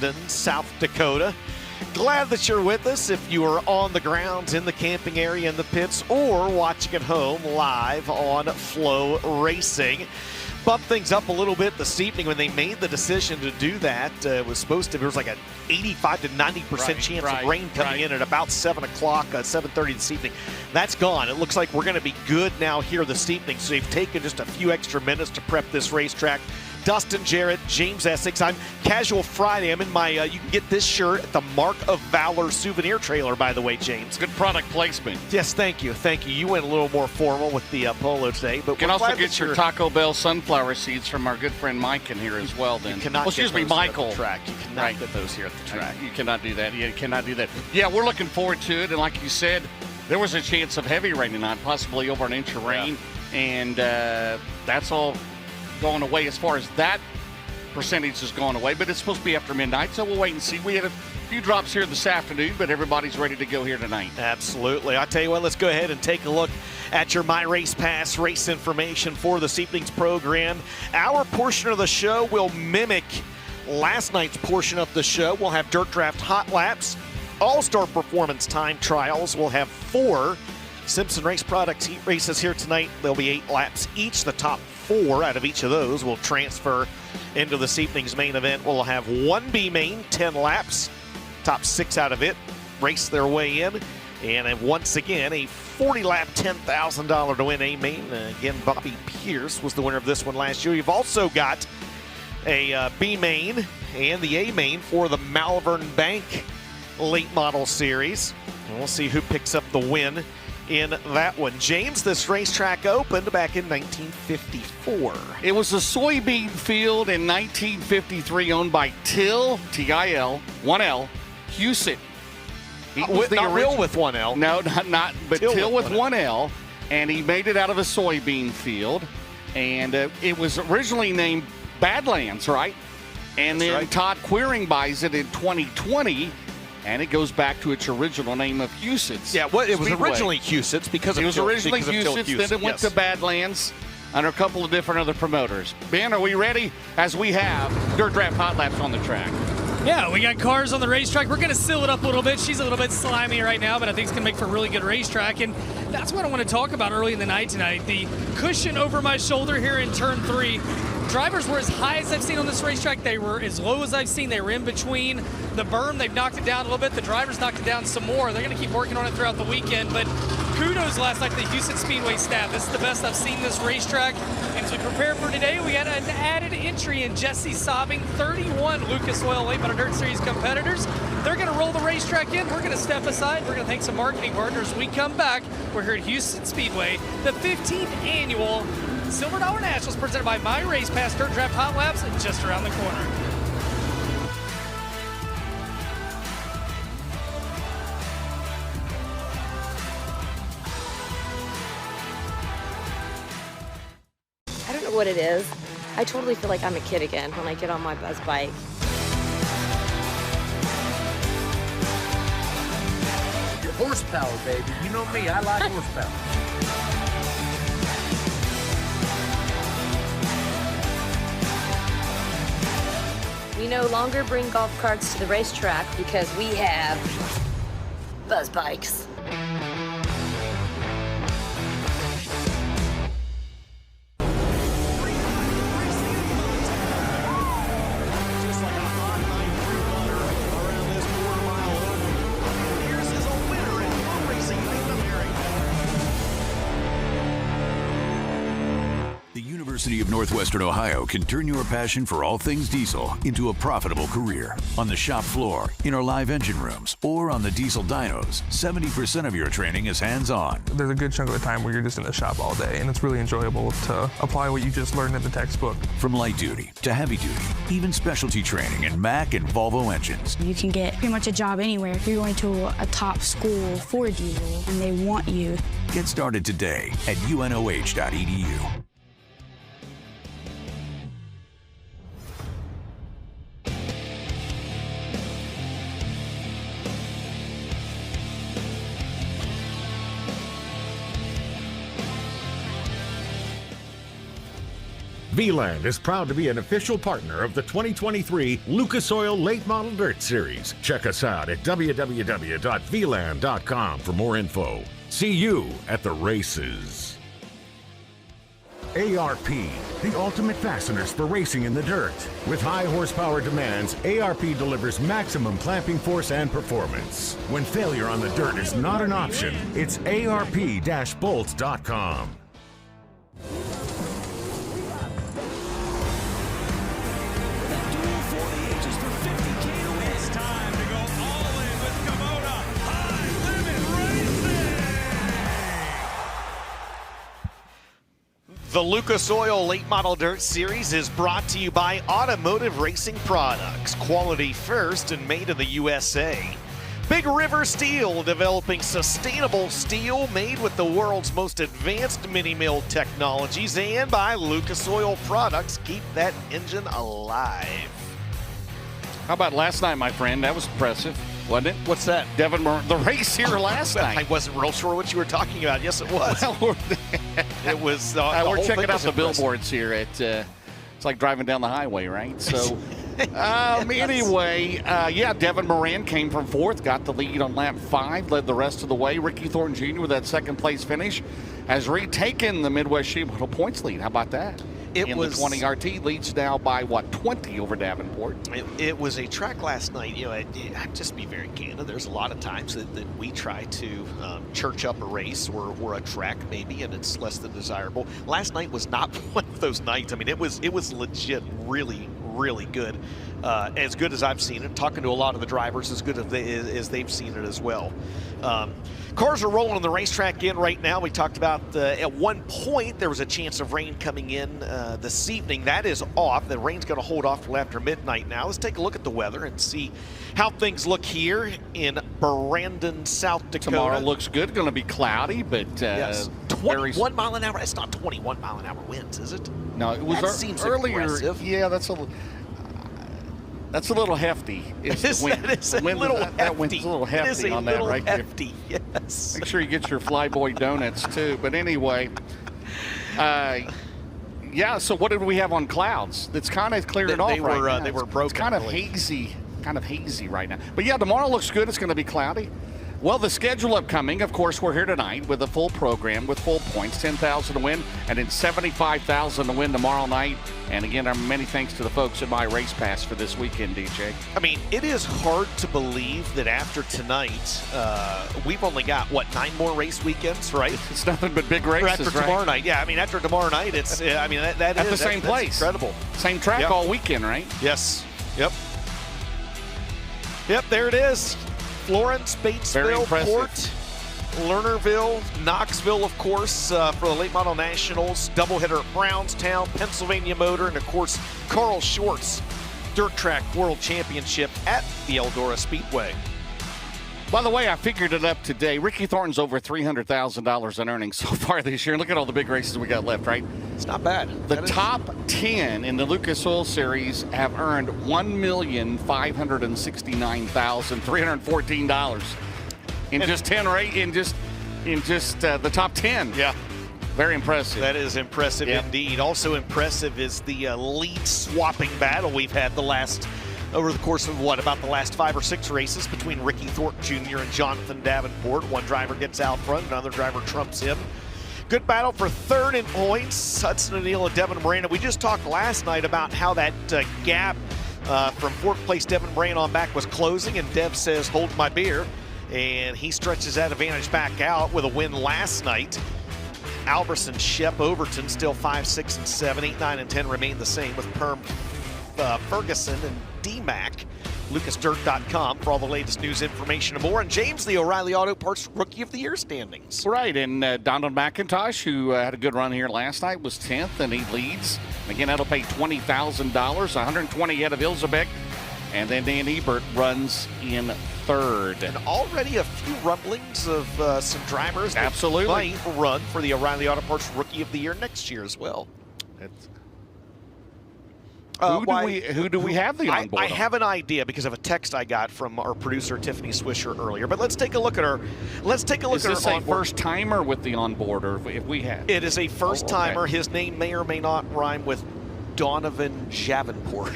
Brandon, South Dakota. Glad that you're with us if you are on the grounds, in the camping area, in the pits, or watching at home live on FloRacing. Bumped things up a little bit this evening when they made the decision to do that. It was supposed to, there was like an 85 to 90% chance of rain coming in at about 7 o'clock, 7:30 this evening. That's gone. It looks like we're going to be good now here this evening. So they've taken just a few extra minutes to prep this racetrack. Dustin Jarrett, James Essex. I'm Casual Friday. I'm in my, you can get this shirt at the Mark of Valor souvenir trailer, by the way, James. Good product placement. Yes, thank you. Thank you. You went a little more formal with the polo today. But you can also get your Taco Bell sunflower seeds from our good friend Mike in here as well. Then. You cannot excuse me, Michael. At the track. You cannot get those here at the track. You cannot do that. You cannot do that. Yeah, we're looking forward to it. And like you said, there was a chance of heavy rain tonight, possibly over an inch of rain. Yeah. And that's all going away as far as that percentage is going away, but it's supposed to be after midnight, so we'll wait and see. We had a few drops here this afternoon, but everybody's ready to go here tonight. Absolutely. I'll tell you what, let's go ahead and take a look at your My Race Pass race information for this evening's program. Our portion of the show will mimic last night's portion of the show. We'll have Dirt Draft Hot Laps, All-Star Performance Time Trials. We'll have 4 Simpson Race Products heat races here tonight. There'll be 8 laps each. The top 4 out of each of those will transfer into this evening's main event. We'll have 1 B main, 10 laps. Top 6 out of it race their way in. And once again, a 40-lap, $10,000 to win A main. Again, Bobby Pierce was the winner of this one last year. You've also got a B main and the A main for the Malvern Bank Late Model Series. And we'll see who picks up the win in that one. James, this racetrack opened back in 1954. It was a soybean field in 1953 owned by Till, T-I-L, 1L, Huset. Not real with 1L. No, not but Till with 1L. And he made it out of a soybean field. And it was originally named Badlands, right? And That's then right. Todd Queering buys it in 2020. And it goes back to its original name of Huset's. Yeah, well, it was Speedway. originally Huset's because it was originally Huset's, then it went to Badlands under a couple of different other promoters. Ben, are we ready? As we have Dirt Draft Hot Laps on the track. Yeah, we got cars on the racetrack. We're going to seal it up a little bit. She's a little bit slimy right now, but I think it's going to make for a really good racetrack. And that's what I want to talk about early in the night tonight. The cushion over my shoulder here in turn 3. Drivers were as high as I've seen on this racetrack. They were as low as I've seen. They were in between. The berm, they've knocked it down a little bit. The drivers knocked it down some more. They're going to keep working on it throughout the weekend. But kudos last night to the Huset Speedway staff. This is the best I've seen this racetrack. And as we prepare for today, we got an added entry in Jesse Sobbing, 31 Lucas Oil Late Model Dirt Series competitors. They're going to roll the racetrack in. We're going to step aside. We're going to thank some marketing partners. When we come back, we're here at Huset Speedway, the 15th annual Silver Dollar Nationals presented by My Race Pass Dirt Draft Hot Laps just around the corner. I don't know what it is. I totally feel like I'm a kid again when I get on my buzz bike. Your horsepower, baby. You know me, I like horsepower. We no longer bring golf carts to the racetrack because we have buzz bikes. University of Northwestern Ohio can turn your passion for all things diesel into a profitable career. On the shop floor, in our live engine rooms, or on the diesel dynos, 70% of your training is hands-on. There's a good chunk of the time where you're just in the shop all day, and it's really enjoyable to apply what you just learned in the textbook. From light duty to heavy duty, even specialty training in Mack and Volvo engines. You can get pretty much a job anywhere. If you're going to a top school for diesel and they want you. Get started today at unoh.edu. V-Land is proud to be an official partner of the 2023 Lucas Oil Late Model Dirt Series. Check us out at www.vland.com for more info. See you at the races. ARP, the ultimate fasteners for racing in the dirt. With high horsepower demands, ARP delivers maximum clamping force and performance. When failure on the dirt is not an option, it's ARP-bolts.com. The Lucas Oil Late Model Dirt Series is brought to you by Automotive Racing Products. Quality first and made in the USA. Big River Steel, developing sustainable steel made with the world's most advanced mini-mill technologies. And by Lucas Oil Products, keep that engine alive. How about last night, my friend? That was impressive, wasn't it? What's that? Devin Moran, the race here last night. I wasn't real sure what you were talking about. Yes, it was. Well, it was. We're checking out the billboards here at. It's like driving down the highway, right? So, anyway, Devin Moran came from fourth, got the lead on lap 5, led the rest of the way. Ricky Thornton Jr. with that second place finish has retaken the Midwest Sheep Moto points lead. How about that? The 20 RT leads now by 20 over Davenport. It was a track last night. I'd just be very candid. There's a lot of times that we try to church up a race or a track maybe, and it's less than desirable. Last night was not one of those nights. I mean, it was legit really good. As good as I've seen it. Talking to a lot of the drivers, as good as they've seen it as well. Cars are rolling on the racetrack in right now. We talked about at one point there was a chance of rain coming in this evening. That is off. The rain's going to hold off till after midnight now. Let's take a look at the weather and see how things look here in Brandon, South Dakota. Tomorrow looks good. Going to be cloudy, but yes. 21 mile an hour. It's not 21 mile an hour winds, is it? No, it was seems earlier. aggressive. Yeah, that's a little hefty. It's a little hefty on that, right? Hefty, yes. Make sure you get your Flyboy donuts too. But anyway, so what did we have on clouds? It's kind of cleared off right now. They were broken. It's kind of hazy right now. But yeah, tomorrow looks good. It's going to be cloudy. Well, the schedule upcoming, of course, we're here tonight with a full program with full points, 10,000 to win, and then 75,000 to win tomorrow night. And again, many thanks to the folks at My Race Pass for this weekend, DJ. I mean, it is hard to believe that after tonight, we've only got, 9 more race weekends, right? It's nothing but big races, after tomorrow night. Yeah, I mean, after tomorrow night, it's, that at is the same place. Incredible. Same track all weekend, right? Yes. Yep, there it is. Florence, Batesville, Port, Lernerville, Knoxville, of course, for the Late Model Nationals. Doubleheader at Brownstown, Pennsylvania Motor, and, of course, Carl Schwartz Dirt Track World Championship at the Eldora Speedway. By the way, I figured it up today. Ricky Thornton's over $300,000 in earnings so far this year. Look at all the big races we got left, right? It's not bad. The top 10 in the Lucas Oil Series have earned $1,569,314 in just 10 the top 10. Yeah. Very impressive. That is impressive indeed. Also impressive is the lead swapping battle we've had over the course of about the last 5 or 6 races between Ricky Thornton Jr. and Jonathan Davenport. One driver gets out front, another driver trumps him. Good battle for third in points. Hudson O'Neill and Devin Moran. We just talked last night about how that gap from fourth place Devin Moran on back was closing, and Dev says, hold my beer. And he stretches that advantage back out with a win last night. Alberson, Shep, Overton still 5, 6, and 7. 8, 9, and 10 remain the same with Perm, Ferguson, and DMAC. LucasDirt.com for all the latest news, information, and more. And James, the O'Reilly Auto Parts Rookie of the Year standings. Right, and Donald McIntosh, who had a good run here last night, was 10th, and he leads. Again, that'll pay $20,000, 120 ahead of Ilzebeck. And then Dan Ebert runs in third. And already a few rumblings of some drivers that absolutely might run for the O'Reilly Auto Parts Rookie of the Year next year as well. Who do we have the onboard? I have an idea because of a text I got from our producer Tiffany Swisher earlier. But let's take a look at her. Is this a first timer with the onboard, or if we have? It is a first timer. His name may or may not rhyme with Donovan Javenport.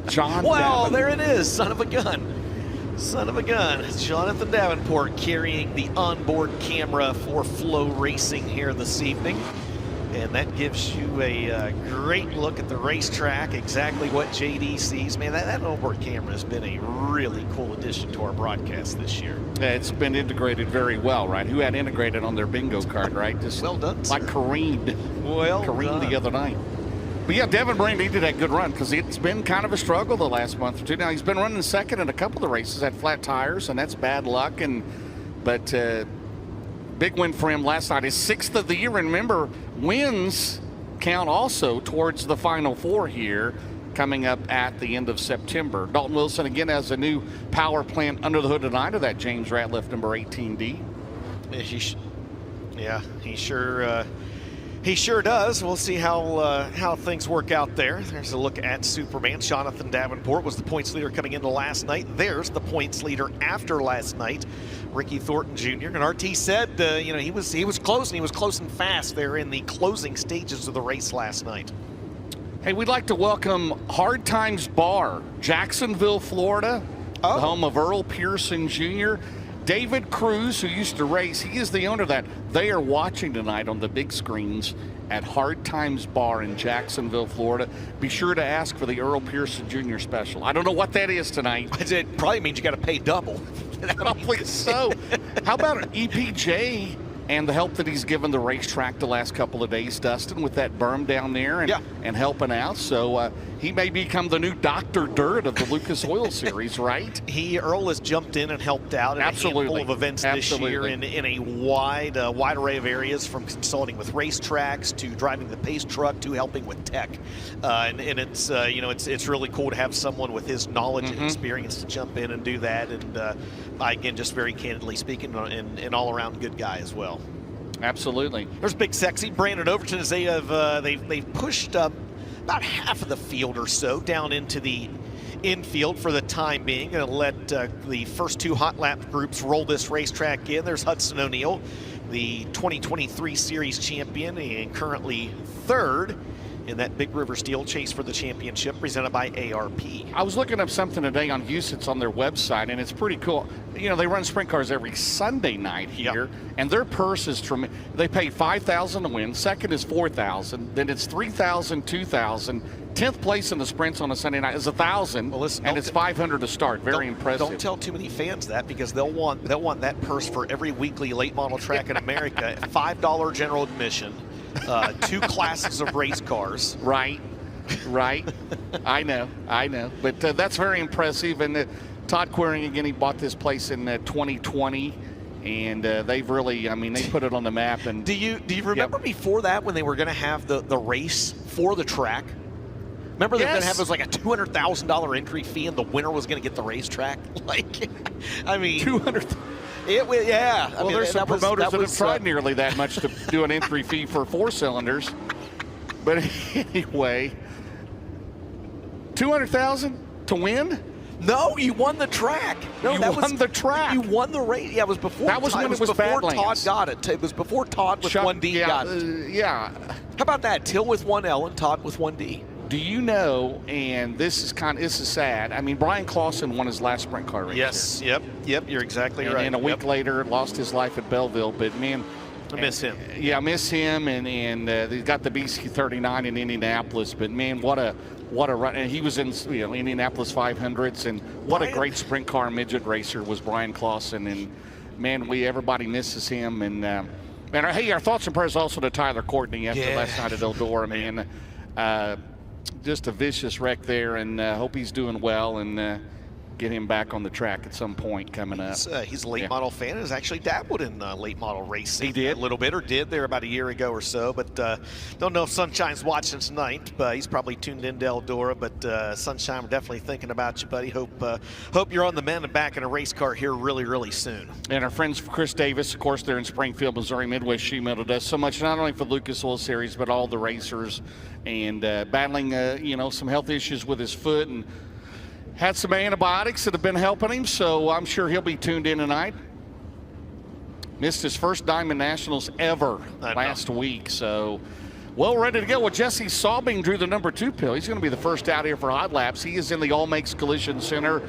John Well, Davenport. there it is. Son of a gun. Son of a gun. Jonathan Davenport carrying the onboard camera for FloRacing here this evening. And that gives you a great look at the racetrack, exactly what JD sees. Man, that onboard camera has been a really cool addition to our broadcast this year. Yeah, it's been integrated very well, right? Who had integrated on their bingo card, right? Just well done, like sir. careened done. the other night. But yeah, Devin Brand, he did that good run because it's been kind of a struggle the last month or two. Now, he's been running second in a couple of the races, had flat tires, and that's bad luck. But big win for him last night. His 6th of the year. And remember, wins count also towards the Final Four here coming up at the end of September. Dalton Wilson, again, has a new power plant under the hood tonight of that James Ratliff number 18D. Yeah, he sure does. We'll see how things work out there. There's a look at Superman. Jonathan Davenport was the points leader coming into last night. There's the points leader after last night, Ricky Thornton Jr. And RT said, he was close, and he was close and fast there in the closing stages of the race last night. Hey, we'd like to welcome Hard Times Bar, Jacksonville, Florida, the home of Earl Pearson Jr. David Cruz, who used to race, he is the owner of that. They are watching tonight on the big screens at Hard Times Bar in Jacksonville, Florida. Be sure to ask for the Earl Pearson Jr. special. I don't know what that is tonight. It probably means you got to pay double. Probably so. How about EPJ and the help that he's given the racetrack the last couple of days, Dustin, with that berm down there and helping out. So he may become the new Dr. Dirt of the Lucas Oil Series, right? Earl has jumped in and helped out in a handful of events this year in a wide array of areas, from consulting with racetracks to driving the pace truck to helping with tech. And it's it's really cool to have someone with his knowledge and experience to jump in and do that. And again, just very candidly speaking, an all-around good guy as well. Absolutely. There's Big Sexy. Brandon Overton, as they've pushed up about half of the field or so down into the infield for the time being. Going to let the first 2 hot lap groups roll this racetrack in. There's Hudson O'Neill, the 2023 Series champion, and currently 3rd in that Big River Steel chase for the championship, presented by ARP. I was looking up something today on Huset's on their website, and it's pretty cool. They run sprint cars every Sunday night here, and their purse is tremendous. They pay $5,000 to win. Second is $4,000. Then it's $3,000, $2,000. 10th place in the sprints on a Sunday night is $1,000, well, listen, and it's $500 to start. Very impressive. Don't tell too many fans that, because they'll want that purse for every weekly late model track in America. $5 general admission. 2 classes of race cars. Right. I know. But that's very impressive. And Todd Queering, again, he bought this place in 2020. And they've really, they put it on the map. And do you remember before that, when they were going to have the race for the track? Remember they were going to have, it was like a $200,000 entry fee, and the winner was going to get the racetrack? $200,000. Well, there's some promoters that have tried nearly that much to do an entry fee for 4 cylinders. But anyway, $200,000 to win? No, you won the track. No, you won the track. You won the race. Yeah, it was before. That was when it was before Badlands. Todd got it. It was before Todd with 1D got it. Yeah. How about that? Till with 1L and Todd with 1D. Do you know, and this is sad, Brian Clausen won his last sprint car race. Yes, here. Yep, you're exactly right. And a week later, lost his life at Belleville. But, man, I miss him. Yeah, I miss him, and he got the BC39 in Indianapolis. But, man, what a run. And he was in Indianapolis 500s, and what a great sprint car midget racer was Brian Clausen. And, man, everybody misses him. And, hey, our thoughts and prayers also to Tyler Courtney after last night at Eldora, man. Just a vicious wreck there, and hope he's doing well, and get him back on the track at some point coming up. He's a late model fan and has actually dabbled in late model racing. He did? A little bit, or did there about a year ago or so, but don't know if Sunshine's watching tonight, but he's probably tuned into Eldora. But Sunshine, we're definitely thinking about you, buddy. Hope you're on the mend and back in a race car here really, really soon. And our friends Chris Davis, of course, they're in Springfield, Missouri. Midwest Sheet Metal does so much, not only for the Lucas Oil Series, but all the racers, and battling some health issues with his foot, and had some antibiotics that have been helping him, so I'm sure he'll be tuned in tonight. Missed his first Diamond Nationals ever last week, so Well, ready to go. Well, Jesse Saubing drew the number 2 pill. He's going to be the first out here for hot laps. He is in the All Makes Collision Center.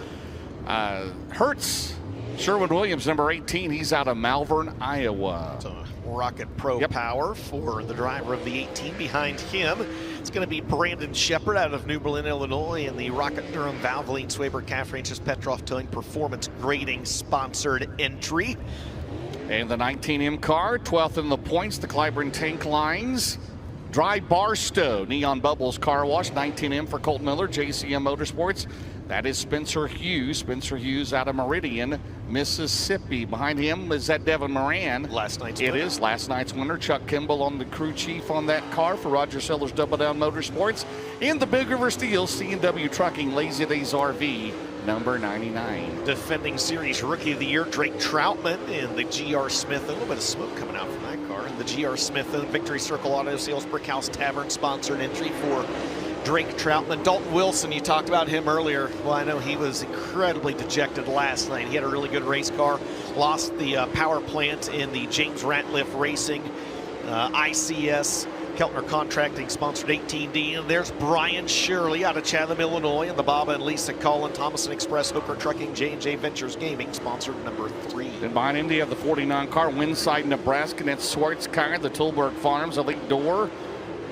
Hertz, Sherwin-Williams, number 18. He's out of Malvern, Iowa. So Rocket Pro Power for the driver of the 18. Behind him, it's going to be Brandon Shepard out of New Berlin, Illinois, in the Rocket Durham Valvoline Swaber Calf Ranches Petroff Towing Performance Grading sponsored entry. And the 19M car, 12th in the points, the Clyburn Tank Lines. Dry Barstow, Neon Bubbles Car Wash, 19M for Colt Miller, JCM Motorsports. That is Spencer Hughes. Spencer Hughes out of Meridian, Mississippi. Behind him is that Devin Moran. Last night's winner. It is last night's winner. Chuck Kimball on the crew chief on that car for Roger Sellers Double Down Motorsports. In the Big River Steel, C&W Trucking, Lazy Days RV, number 99. Defending series rookie of the year, Drake Troutman in the GR Smith. A little bit of smoke coming out from that car. In the GR Smith and Victory Circle Auto Sales Brickhouse Tavern sponsored entry for Drake Troutman. Dalton Wilson, you talked about him earlier. Well, I know he was incredibly dejected last night. He had a really good race car, lost the power plant in the James Ratliff Racing ICS Keltner Contracting sponsored 18D. And there's Brian Shirley out of Chatham, Illinois, and the Baba and Lisa Cullen Thomason Express Hooker Trucking J&J Ventures Gaming sponsored number 3. And behind him, they have the 49 car, Winside, Nebraska. That's Swartz car, the Tilburg Farms Elite Door.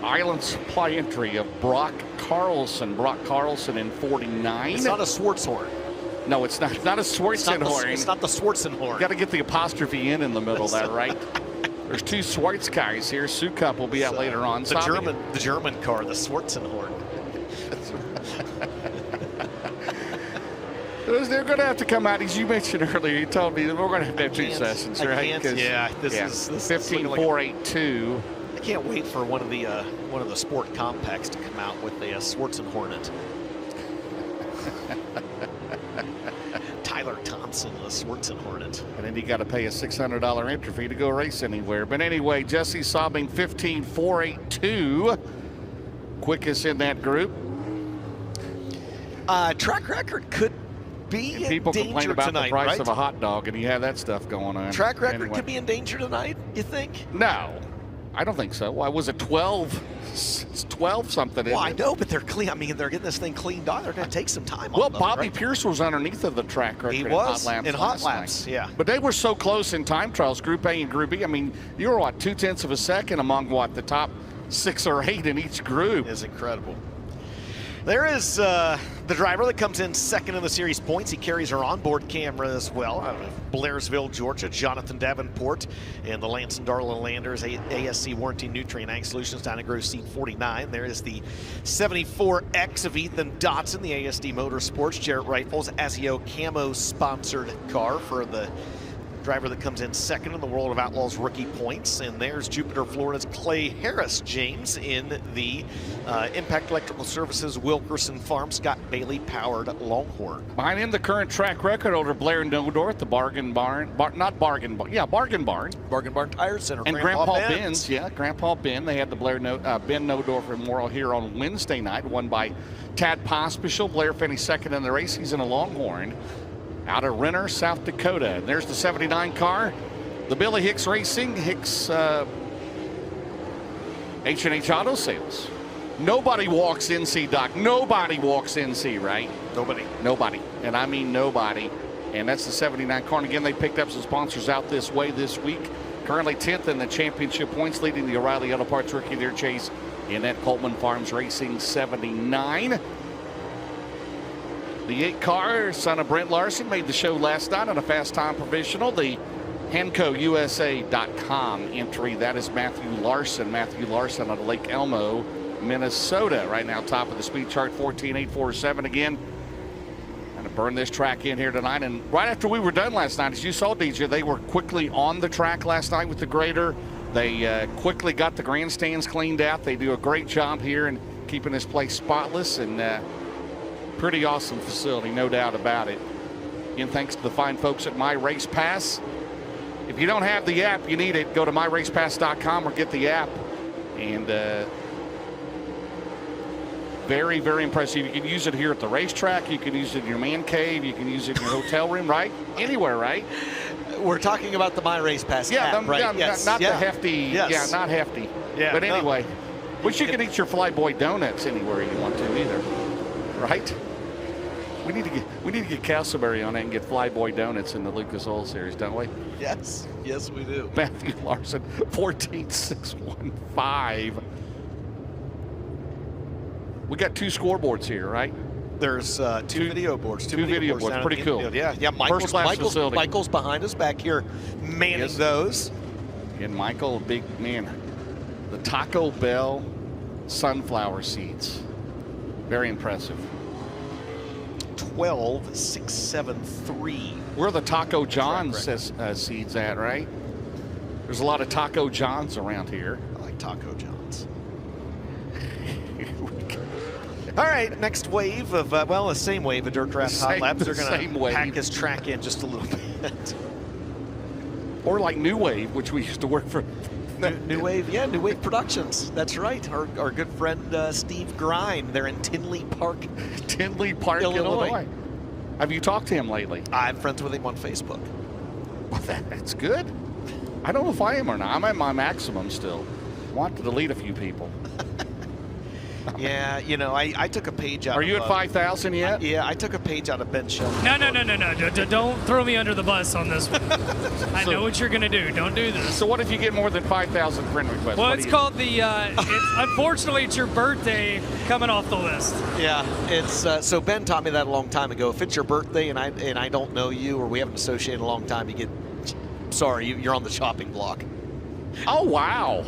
Island Supply entry of Brock Carlson. Brock Carlson in 49. It's not a Swartzhorn. No, it's not. It's not a Swartzenhorn. It's not the Swartzenhorn. Got to get the apostrophe in the middle of that, right? There's 2 Swartz guys here. Sue Cup will be out later on. The German car, the Swartzenhorn. They're going to have to come out, as you mentioned earlier. You told me that we're going to have 2 sessions, right? This is 15.482. I can't wait for one of the sport compacts to come out with a Swartzenhornet. Tyler Thompson, the Swartzenhornet. And then you got to pay a $600 entry fee to go race anywhere. But anyway, Jesse Saubing, 15.482. Quickest in that group. Track record could be in people danger complain about tonight, the price right? of a hot dog, and you have that stuff going on. Track record could be in danger tonight, you think? No, I don't think so. Why was it 12? It's 12 something. Well, I know, but they're clean. I mean, they're getting this thing cleaned out. They're going to take some time. Well, on them, Bobby right? Pierce was underneath of the track record. He was in hot laps. Yeah. But they were so close in time trials, Group A and Group B. I mean, you were what, 0.2 of a second among what, the top 6 or 8 in each group. It's incredible. There is the driver that comes in second in the series points. He carries her onboard camera as well out of Blairsville, Georgia. Jonathan Davenport and the Lance and Darla Landers ASC Warranty Nutrient Ag Solutions down in Grove Seat 49. There is the 74X of Ethan Dotson, the ASD Motorsports, Jarrett Rifles, Azio Camo sponsored car for the driver that comes in second in the World of Outlaws rookie points. And there's Jupiter, Florida's Clay Harris James in the Impact Electrical Services Wilkerson Farm Scott Bailey powered Longhorn. Behind him, the current track record holder Blair Nodorf, the Bargain Barn, Bargain Barn Tire Center. and Grandpa Ben's. Yeah, Grandpa Ben. They had the Ben Nodorf Memorial here on Wednesday night, won by Tad Pospischel. Blair finished second in the race. He's in a Longhorn out of Renner, South Dakota. And there's the 79 car, the Billy Hicks Racing, Hicks H&H Auto Sales. Nobody walks NC, Doc. Nobody walks NC, right? Nobody. And I mean nobody. And that's the 79 car. And again, they picked up some sponsors out this way this week. Currently 10th in the championship points, leading the O'Reilly Auto Parts Rookie of the Year chase in that Coleman Farms Racing 79. The 8 car, son of Brent Larson, made the show last night on a fast time provisional. The HencoUSA.com entry, that is Matthew Larson. Matthew Larson out of Lake Elmo, Minnesota. Right now, top of the speed chart, 14.847 again. Going to burn this track in here tonight. And right after we were done last night, as you saw, DJ, they were quickly on the track last night with the grader. They quickly got the grandstands cleaned out. They do a great job here in keeping this place spotless, and pretty awesome facility, no doubt about it. Again, thanks to the fine folks at My Race Pass. If you don't have the app, you need it. Go to myracepass.com or get the app. And very, very impressive. You can use it here at the racetrack. You can use it in your man cave. You can use it in your hotel room, right? Anywhere, right? We're talking about the My Race Pass app, right? Not the hefty. Yes. Yeah, not hefty. Yeah, but anyway, Wish you could eat your Flyboy donuts anywhere you want to either, right? We need to get Castleberry on it and get Flyboy donuts in the Lucas Oil Series, don't we? Yes, we do. Matthew Larson, 14.615. We got 2 scoreboards here, right? There's two video boards. Two video boards. Pretty cool. Infield. Yeah. First-class facility. Michael's behind us back here, manning those. And Michael, big man. The Taco Bell sunflower seeds. Very impressive. 12,673. Where are the Taco John's seeds at, right? There's a lot of Taco John's around here. I like Taco John's. All right, next wave of, the same wave of Dirt Draft Hot Laps. They're going to pack his track in just a little bit. Or like New Wave, which we used to work for. New Wave, New Wave Productions. That's right. Our good friend Steve Grine. They're in Tinley Park, Illinois. Have you talked to him lately? I'm friends with him on Facebook. Well, that's good. I don't know if I am or not. I'm at my maximum still. Want to delete a few people. Yeah, I took a page out. Are you at 5,000 yet? Yeah, I took a page out of Ben Shelton. No. Don't throw me under the bus on this one. I know what you're going to do. Don't do this. So what if you get more than 5,000 friend requests? Well, it's called the, unfortunately, it's your birthday coming off the list. Yeah, it's, so Ben taught me that a long time ago. If it's your birthday and I don't know you or we haven't associated a long time, you're on the chopping block. Oh, wow.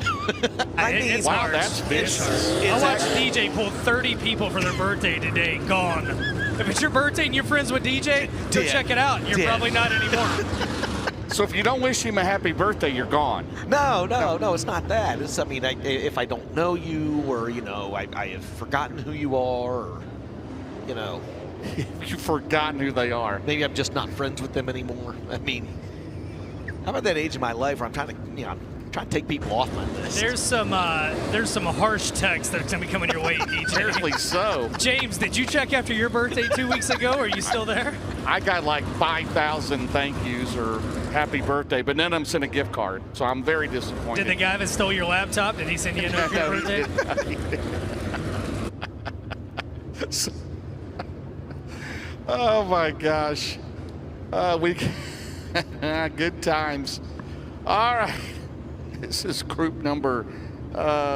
It's wow, hard. that's vicious. I watched DJ pull 30 people for their birthday today. Gone. If it's your birthday and you're friends with DJ, go check it out. You're probably not anymore. So if you don't wish him a happy birthday, you're gone. No, it's not that. It's, if I don't know you or, I have forgotten who you are or, You've forgotten who they are. Maybe I'm just not friends with them anymore. I mean, how about that age of my life where I'm trying to take people off my list? There's some harsh text that's gonna be coming your way, DJ. Apparently so. James, did you check after your birthday 2 weeks ago? Are you still there? I got like 5,000 thank yous or happy birthday, but none of them sent a gift card, so I'm very disappointed. Did the guy that stole your laptop, did he send you a note for your birthday? Oh my gosh. Good times. All right. This is group number,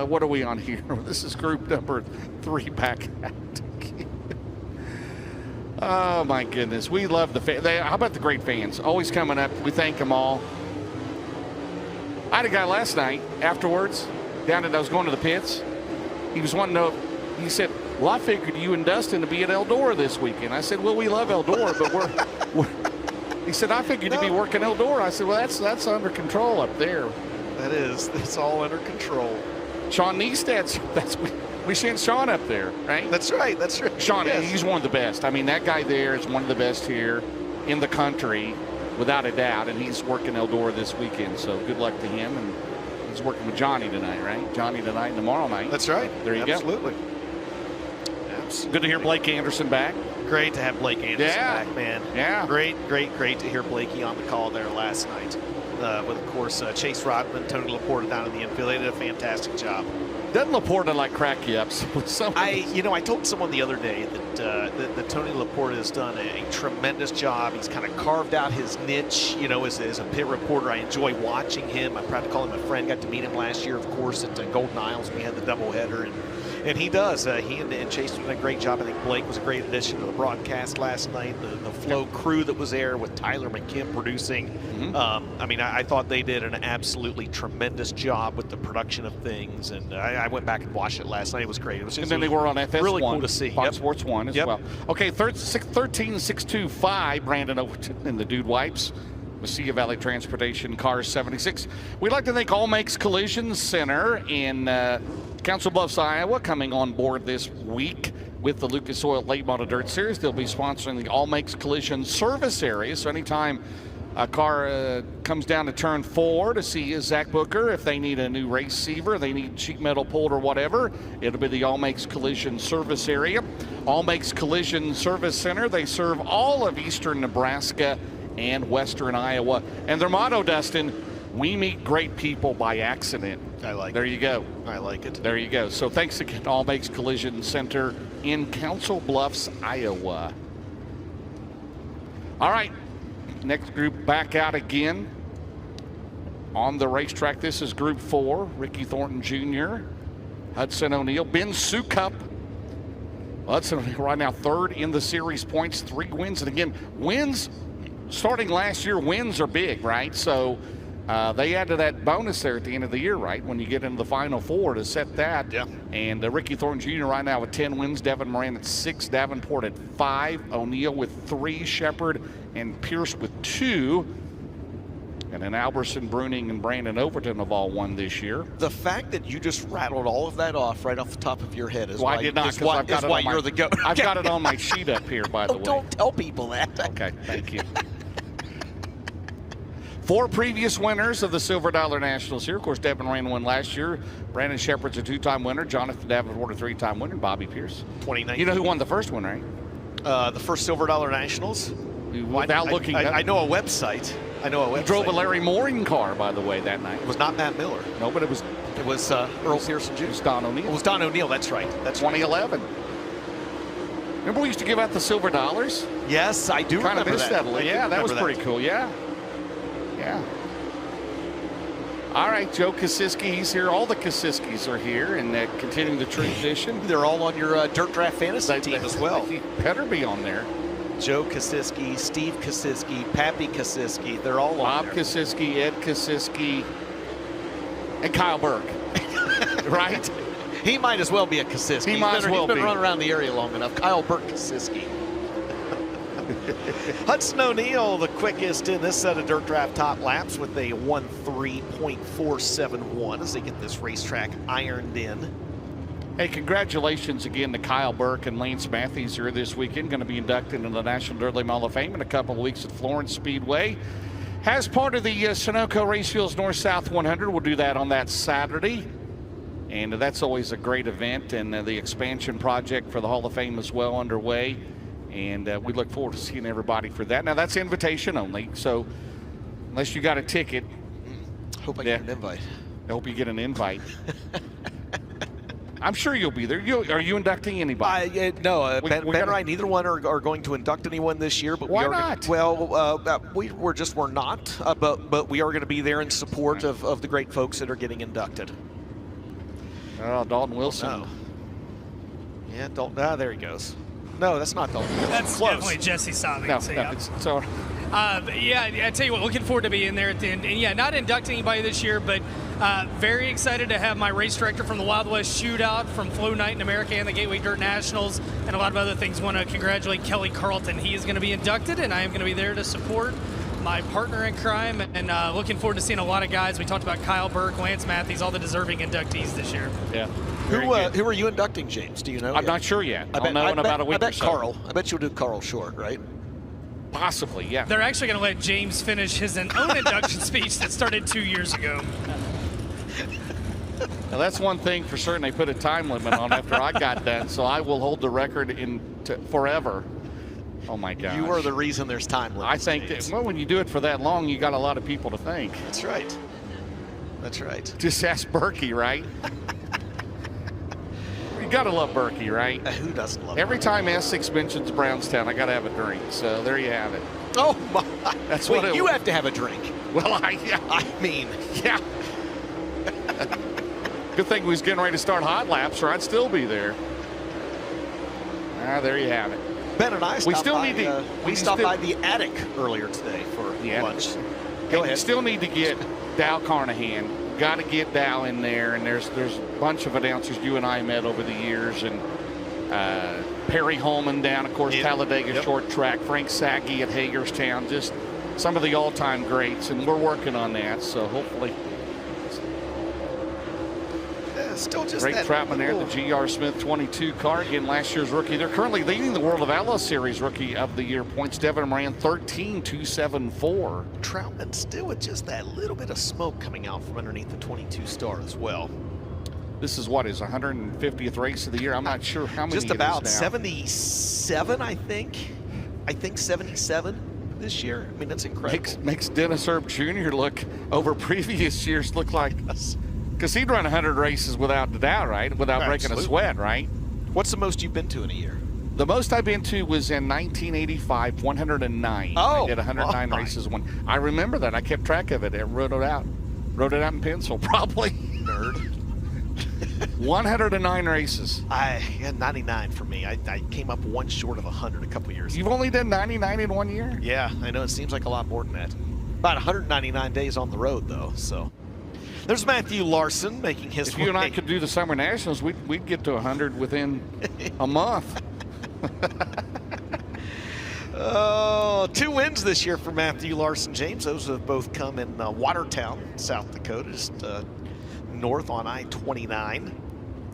what are we on here? This is group number 3 back out. Oh my goodness. We love the fans. How about the great fans? Always coming up. We thank them all. I had a guy last night afterwards, I was going to the pits. He was wanting to know, he said, well, I figured you and Dustin to be at Eldora this weekend. I said, well, we love Eldora, but we're he said, I figured you'd be working Eldora. I said, well, that's under control up there. That is. It's all under control. Sean Neistadt's, we sent Sean up there, right? That's right. Sean, yes. He's one of the best. I mean, that guy there is one of the best here in the country, without a doubt, and he's working Eldora this weekend, so good luck to him. And he's working with Johnny tonight, right? Johnny tonight and tomorrow night. That's right. There you go. Absolutely. Good to hear Blake Anderson back. Great to have Blake Anderson back, man. Yeah. Great to hear Blakey on the call there last night. With, of course, Chase Rodman, Tony Laporta down in the infield. They did a fantastic job. Doesn't Laporta like crack you ups? I told someone the other day that Tony Laporta has done a tremendous job. He's kind of carved out his niche, as a pit reporter. I enjoy watching him. I'm proud to call him a friend. Got to meet him last year, of course, at Golden Isles. We had the doubleheader, and he does. He and Chase did a great job. I think Blake was a great addition to the broadcast last night. The Flow crew that was there with Tyler McKim producing. Mm-hmm. I thought they did an absolutely tremendous job with the production of things, and I went back and watched it last night. It was great. It was and then they were on FS1. Really cool to see. Fox Sports 1 as well. Okay, 13-625, Brandon Overton and the Dude Wipes. Mesilla Valley Transportation, Cars 76. We'd like to thank All Makes Collision Center in Council Bluffs, Iowa, coming on board this week with the Lucas Oil Late Model Dirt Series. They'll be sponsoring the All Makes Collision service area. So anytime a car comes down to turn 4 to see Zach Booker, if they need a new race receiver, they need sheet metal pulled or whatever, it'll be the All Makes Collision service area. All Makes Collision Service Center, they serve all of eastern Nebraska and western Iowa. And their motto, Dustin, We meet great people by accident. I like There it. you go. I like it. There you go. So thanks again to All Makes Collision Center in Council Bluffs, Iowa. All right, next group back out again on the racetrack. This is Group 4. Ricky Thornton Jr., Hudson O'Neal, Ben Sukup. Hudson O'Neal right now third in the series points, 3 wins. And again, wins starting last year, wins are big, right? So they added that bonus there at the end of the year, right? When you get into the Final Four to set that. Yeah. And Ricky Thornton Jr. right now with 10 wins. Devin Moran at 6. Davenport at 5. O'Neal with 3. Shepard and Pierce with 2. And then Alberson, Bruning, and Brandon Overton have all won this year. The fact that you just rattled all of that off right off the top of your head is Well, why, I did not, is why, I've got is it why on my, you're the GOAT. I've got it on my sheet up here, by the way. Don't tell people that. Okay, thank you. 4 previous winners of the Silver Dollar Nationals here. Of course, Devin Moran won last year. Brandon Shepard's a 2-time winner. Jonathan Davenport a 3-time winner. Bobby Pierce. 2019. You know who won the first one, right? The first Silver Dollar Nationals? Without looking I up. know a website. I know a website. He drove a Larry Mooring car, by the way, that night. It was not Matt Miller. No, but it was Earl Pearson Jr. It was Don O'Neal. It was Don O'Neal, that's right. That's 2011. Remember we used to give out the silver dollars? Yes, I do Kind of remember missed that. I Yeah, do that was remember pretty cool. Yeah. Yeah. All right, Joe Kosiski, he's here. All the Kosiskis are here and continuing the tradition. They're all on your Dirt Draft Fantasy team as well. He better be on there. Joe Kosiski, Steve Kosiski, Pappy Kosiski, they're all on Bob there. Kosiski, Ed Kosiski, and Kyle Burke. Right? He might as well be a Kosiski. He might as well He's been be. running around the area long enough. Kyle Burke Kosiski. Hudson O'Neal, the quickest in this set of Dirt Draft top laps with a 1:3.471 as they get this racetrack ironed in. Hey, congratulations again to Kyle Burke and Lance Matthews here this weekend. Going to be inducted into the National Dirt Late Hall of Fame in a couple of weeks at Florence Speedway. As part of the Sunoco Racefield's North-South 100, we'll do that on that Saturday. And that's always a great event. And the expansion project for the Hall of Fame is well underway. And we look forward to seeing everybody for that. Now, that's invitation only. So unless you got a ticket. Hope I get an invite. I hope you get an invite. I'm sure you'll be there. Are you inducting anybody? No, Ben and I, neither one are going to induct anyone this year. But why we are not? We're not. But we are going to be there in support of the great folks that are getting inducted. Oh, Dalton Wilson. Oh, no. Yeah, Dalton. Ah, there he goes. No, that's not Dalton Wilson. That's close. definitely Jesse Sabe. No, So, no, yeah. it's all right. Yeah, I tell you what, looking forward to being there at the end. And yeah, not inducting anybody this year, but very excited to have my race director from the Wild West Shootout, from Flow Night in America and the Gateway Dirt Nationals, and a lot of other things. Want to congratulate Kelly Carlton. He is going to be inducted, and I am going to be there to support my partner in crime, and looking forward to seeing a lot of guys. We talked about Kyle Burke, Lance Matthews, all the deserving inductees this year. Yeah. Who are you inducting, James? Do you know? I'm not sure yet. I I'll know in about a week I bet or so. Carl. I bet you'll do Carl Short, right? Possibly, yeah. They're actually going to let James finish his own induction speech that started 2 years ago. Now, that's one thing for certain. They put a time limit on after I got done, so I will hold the record forever. Oh, my gosh. You are the reason there's time limits. I think that, well, when you do it for that long, you got a lot of people to thank. That's right. That's right. Just ask Berkey, right? You got to love Berkey, right? Who doesn't love Every time Essex mentions Brownstown, I got to have a drink. So there you have it. Oh, my. That's Wait, what you have to have a drink. Well, I mean. Yeah. Good thing we was getting ready to start hot laps, or I'd still be there. There you have it. Ben and I stopped by the attic earlier today for lunch. Go ahead. You still need to get Dow Carnahan. Got to get Dow in there, and there's a bunch of announcers you and I met over the years, and Perry Holman down, of course, Talladega Short Track, Frank Sacchi at Hagerstown, just some of the all-time greats, and we're working on that, so hopefully. Still just Great Troutman there, the GR Smith 22 car, again, last year's rookie. They're currently leading the World of Outlaw Series Rookie of the Year points. Devin Moran 13.274. Troutman still with just that little bit of smoke coming out from underneath the 22 star as well. This is what, his 150th race of the year? I'm not sure how many just about it is now. 77, I think. I think 77. this year. I mean, that's incredible. Makes Dennis Erb Jr. look over previous years look like us. Because he'd run 100 races without a doubt, right? Without breaking a sweat, right? What's the most you've been to in a year? The most I've been to was in 1985, 109. Oh, I did 109 races. I remember that. I kept track of it. I wrote it out. Wrote it out in pencil, probably. Nerd. 109 races. I had 99 for me. I came up one short of 100 a couple years ago. You've only done 99 in 1 year? Yeah, I know. It seems like a lot more than that. About 199 days on the road, though. So there's Matthew Larson making his If you and I could do the Summer Nationals, we'd get to 100 within a month. Oh, 2 wins this year for Matthew Larson, James. Those have both come in Watertown, South Dakota, just north on I-29.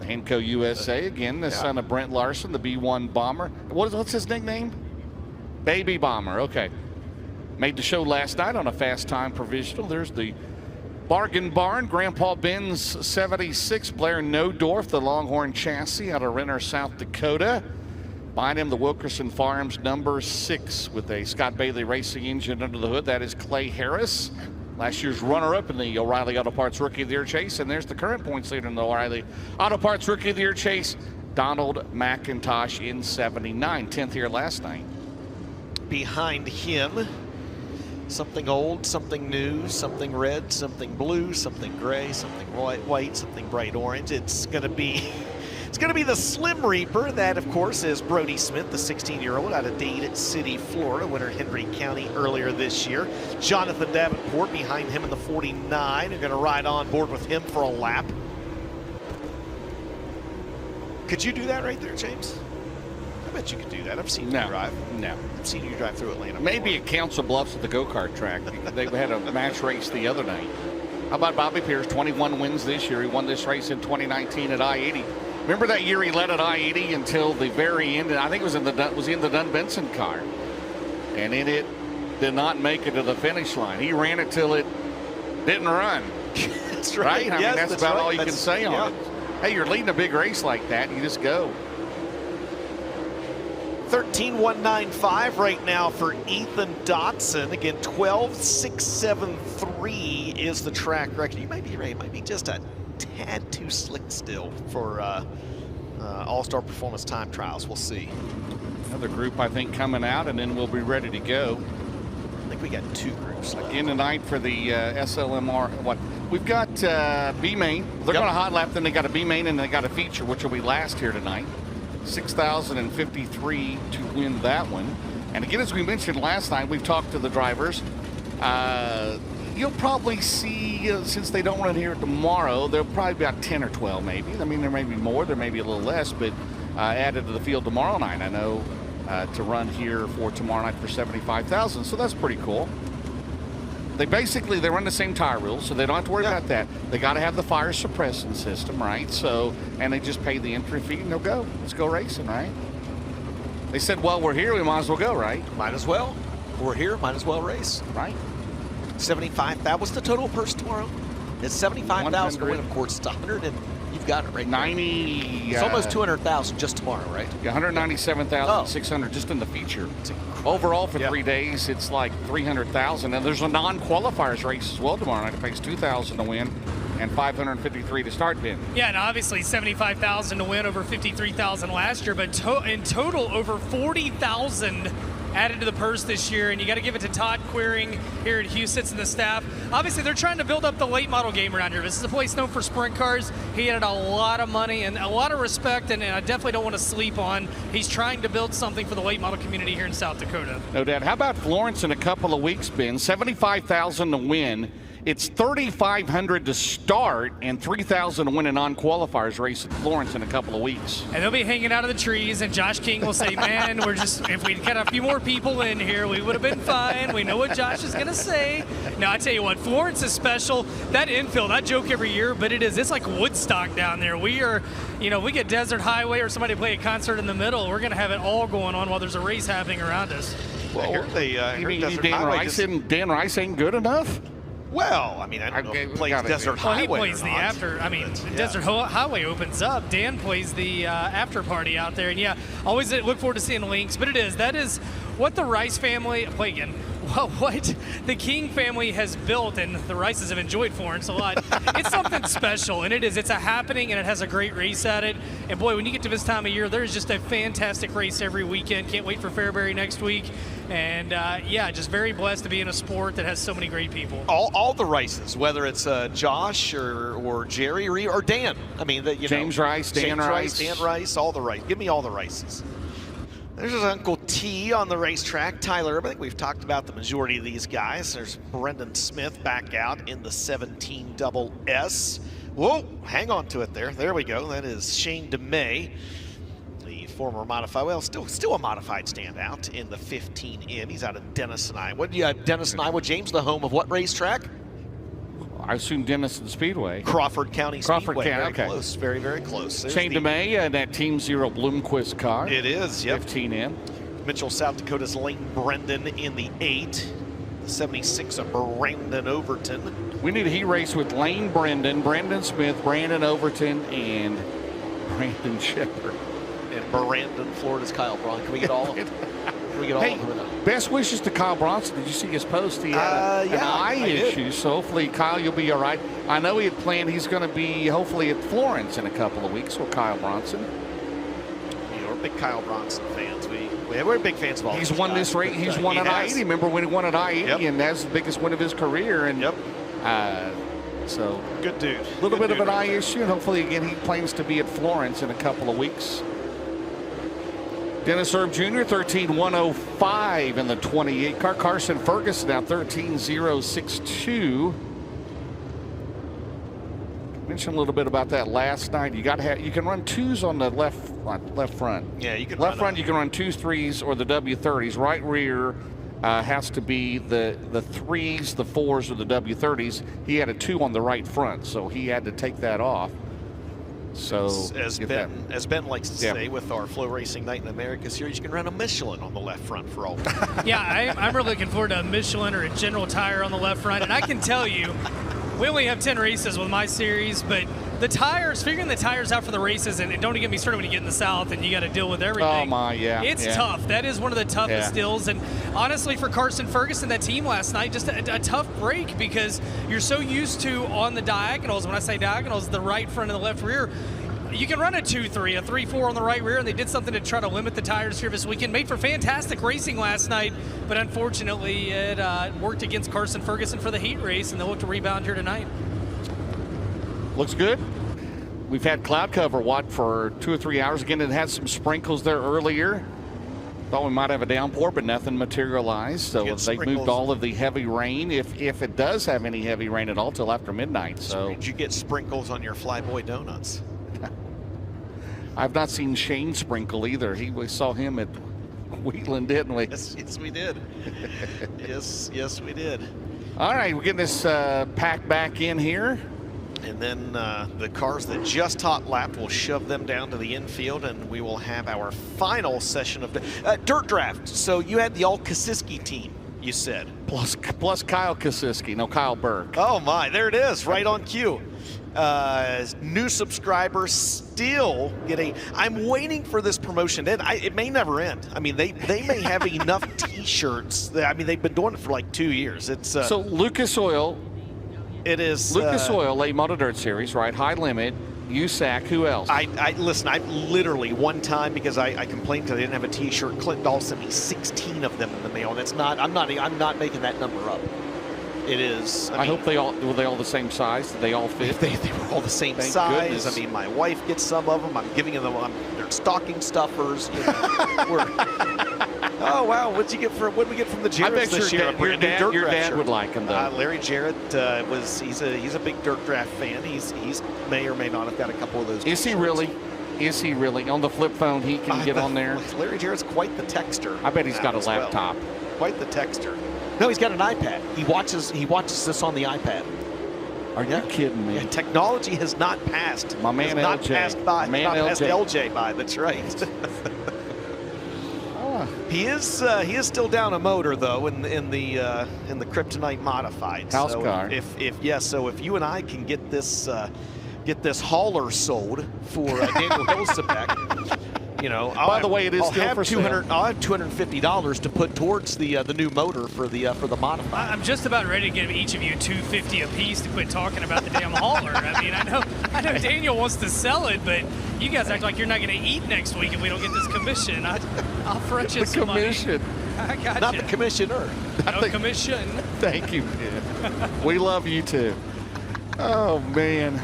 Hanco USA, again, the son of Brent Larson, the B-1 bomber. What's his nickname? Baby Bomber, okay. Made the show last night on a fast time provisional. There's the Bargain Barn, Grandpa Ben's 76, Blair Nodorf, the Longhorn chassis out of Renner, South Dakota. Behind him, the Wilkerson Farms number 6 with a Scott Bailey Racing engine under the hood. That is Clay Harris, last year's runner-up in the O'Reilly Auto Parts Rookie of the Year chase. And there's the current points leader in the O'Reilly Auto Parts Rookie of the Year chase, Donald McIntosh in 79, 10th here last night. Behind him, something old, something new, something red, something blue, something gray, something white, something bright orange. It's going to be the Slim Reaper. That, of course, is Brody Smith, the 16-year-old out of Dade City, Florida, winner Henry County earlier this year. Jonathan Davenport behind him in the 49. Are going to ride on board with him for a lap. Could you do that right there, James? I bet you could do that. I've seen you drive. No. I've seen you drive through Atlanta. Maybe at Council Bluffs at the go-kart track. They had a match race the other night. How about Bobby Pierce, 21 wins this year. He won this race in 2019 at I-80. Remember that year he led at I-80 until the very end? I think it was in the Dunn Benson car. And then it did not make it to the finish line. He ran it till it didn't run. That's right. I mean, that's about all you can say on it. Hey, you're leading a big race like that, you just go. 13.195 right now for Ethan Dotson. Again, 12.673 is the track record. You might be right. It might be just a tad too slick still for All-Star Performance Time Trials. We'll see. Another group, I think, coming out, and then we'll be ready to go. I think we got 2 groups. In tonight for the SLMR. We've got B-Main. They're going to hot lap, then they got a B-Main, and they got a feature, which will be last here tonight. 6,053 to win that one. And again, as we mentioned last night, we've talked to the drivers. You'll probably see, since they don't run here tomorrow, there'll probably be about 10 or 12 maybe. I mean, there may be more, there may be a little less, but added to the field tomorrow night, I know, to run here for tomorrow night for 75,000. So that's pretty cool. They run the same tire rules, so they don't have to worry about that. They got to have the fire suppressant system, right? So, and they just pay the entry fee and they'll go. Let's go racing, right? They said, well, we're here, we might as well go, right? Might as well. We're here, might as well race. Right. 75. That was the total purse tomorrow. It's 75,000 to win, of course. It's 100, and you've got it right. 90. It's almost 200,000 just tomorrow, right? Yeah, 197,600 just in the feature. Overall for 3 days, it's like 300,000. And there's a non-qualifiers race as well tomorrow night. It pays 2,000 to win and 553 to start, Ben. Yeah, and obviously 75,000 to win, over 53,000 last year, but in total over 40,000 added to the purse this year, and you got to give it to Todd Queering here at Huset and the staff. Obviously, they're trying to build up the late model game around here. This is a place known for sprint cars. He added a lot of money and a lot of respect, and I definitely don't want to sleep on. He's trying to build something for the late model community here in South Dakota. No doubt. How about Florence in a couple of weeks, Ben? 75,000 to win. It's 3,500 to start and 3,000 to win a non-qualifiers race at Florence in a couple of weeks. And they'll be hanging out of the trees, and Josh King will say, man, if we'd got a few more people in here, we would have been fine. We know what Josh is going to say. Now, I tell you what, Florence is special. That infield, I joke every year, but it's like Woodstock down there. We get Desert Highway or somebody play a concert in the middle. We're going to have it all going on while there's a race happening around us. Well, Dan Rice ain't good enough? Well, I mean, I don't know if he plays Desert Highway. Well, he plays the after. I mean, Desert Highway opens up. Dan plays the after party out there. And, yeah, always look forward to seeing links. But that is what the Rice family, Well, what the King family has built, and the Rices have enjoyed Florence a lot, it's something special, and it is. It's a happening, and it has a great race at it. And boy, when you get to this time of year, there's just a fantastic race every weekend. Can't wait for Fairbury next week. And yeah, just very blessed to be in a sport that has so many great people. All the Rices, whether it's Josh or Jerry or Dan. I mean, James Rice, Dan Rice, all the Rice. Give me all the Rices. There's his Uncle T on the racetrack, Tyler. I think we've talked about the majority of these guys. There's Brendan Smith back out in the 17 double S. Whoa, hang on to it there. There we go. That is Shane DeMay, the former modified, well, still a modified standout in the 15M. He's out of Denison, Iowa. Denison, Iowa, James, the home of what racetrack? I assume Denison Speedway. Crawford County Speedway. Very okay. close, very, very close. Shane DeMay, that Team Zero Bloomquist car. It is, yep. 15M. Mitchell, South Dakota's Lane Brendan in the 8. The 76 of Brandon Overton. We need a heat race with Lane Brendan, Brendan Smith, Brandon Overton, and Brandon Shepard. And Brandon, Florida's Kyle Braun. Can we get all of them? Hey, best wishes to Kyle Bronson. Did you see his post? He had an eye issue, so hopefully, Kyle, you'll be all right. I know he had planned he's going to be hopefully at Florence in a couple of weeks with Kyle Bronson. We're big Kyle Bronson fans. We're big fans of all He's won this race. He's won at I-80. Remember when he won at I-80, and that's the biggest win of his career. And so good dude. A little bit of an eye issue, and hopefully, again, he plans to be at Florence in a couple of weeks. Dennis Erb Jr., 13.105 in the 28 car. Carson Ferguson now 13.062. Mentioned a little bit about that last night. You can run twos on the left front. Yeah, you can left front. You can run 2s, 3s, or the W30s. Right rear has to be the 3s, the 4s, or the W30s. He had a 2 on the right front, so he had to take that off. So as Ben likes to say with our FloRacing Night in America series, you can run a Michelin on the left front for all. Yeah, I'm really looking forward to a Michelin or a General Tire on the left front. And I can tell you, we only have 10 races with my series, but the tires, figuring the tires out for the races, and don't get me started when you get in the South and you got to deal with everything. Oh my, yeah. It's tough. That is one of the toughest deals. And honestly, for Carson Ferguson, that team last night, just a tough break because you're so used to on the diagonals. When I say diagonals, the right front and the left rear. You can run a 2-3, a 3-4 on the right rear, and they did something to try to limit the tires here this weekend. Made for fantastic racing last night, but unfortunately it worked against Carson Ferguson for the heat race, and they'll look to rebound here tonight. Looks good. We've had cloud cover, for 2 or 3 hours. Again, it had some sprinkles there earlier. Thought we might have a downpour, but nothing materialized. So they moved all of the heavy rain, if it does have any heavy rain at all, till after midnight. So did you get sprinkles on your Flyboy donuts? I've not seen Shane sprinkle either. We saw him at Wheatland, didn't we? Yes, we did. yes, we did. All right, we're getting this pack back in here. And then the cars that just hot lapped, we'll shove them down to the infield, and we will have our final session of the dirt draft. So you had the all-Kasiski team, you said. Plus Kyle Kasiski, no, Kyle Burke. Oh, my, there it is, right on cue. New subscribers still get I'm waiting for this promotion to end. It may never end. I mean, they may have enough T-shirts. They've been doing it for like 2 years. It's so Lucas Oil. It is Lucas Oil, late model dirt series, right? High limit. USAC. Who else? Listen. I literally one time because I complained because I didn't have a T-shirt. Clint Dahl sent me 16 of them in the mail, and it's not. I'm not making that number up. It is. I hope were they all the same size? Did they all fit? They were all the same Thank size. Goodness. I mean, my wife gets some of them. I'm giving them. They're stocking stuffers. Oh wow! What did we get from the Jarretts this year? Your dad would like them though. Larry Jarrett he's a big dirt draft fan. He's may or may not have got a couple of those. Is he really? Is he really on the flip phone? He can get on there. Larry Jarrett's quite the texter. I bet he's got a laptop. Well. Quite the texter. No, he's got an iPad. He watches this on the iPad. Are you kidding me? Yeah, technology has not passed. My man LJ. Not passed by. Man not LJ. Passed LJ by. That's right. He is still down a motor though in the Kryptonite modified house car. So if you and I can get this hauler sold for Daniel Hilsebeck, You know, By the way, it is still for sale. I'll have $250 to put towards the new motor for the modified. I'm just about ready to give each of you $250 a piece to quit talking about the damn hauler. I mean, I know Daniel wants to sell it, but you guys act like you're not going to eat next week if we don't get this commission. I'll front you some commission. money. I got Not you. the commissioner. No commission. Thank you, Ben. We love you too. Oh, man.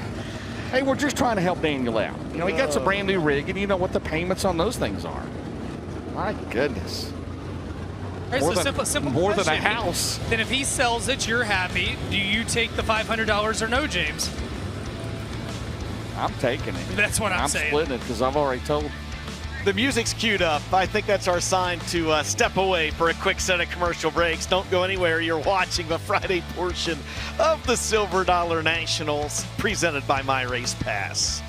Hey, we're just trying to help Daniel out. You know, he got a brand new rig, and you know what the payments on those things are. My goodness. It's More a than- simple more than a question. house. Then if he sells it, you're happy. Do you take the $500 or no, James? I'm taking it. That's what I'm saying. splitting it because I've already told. The music's queued up. I think that's our sign to step away for a quick set of commercial breaks. Don't go anywhere. You're watching the Friday portion of the Silver Dollar Nationals presented by My Race Pass.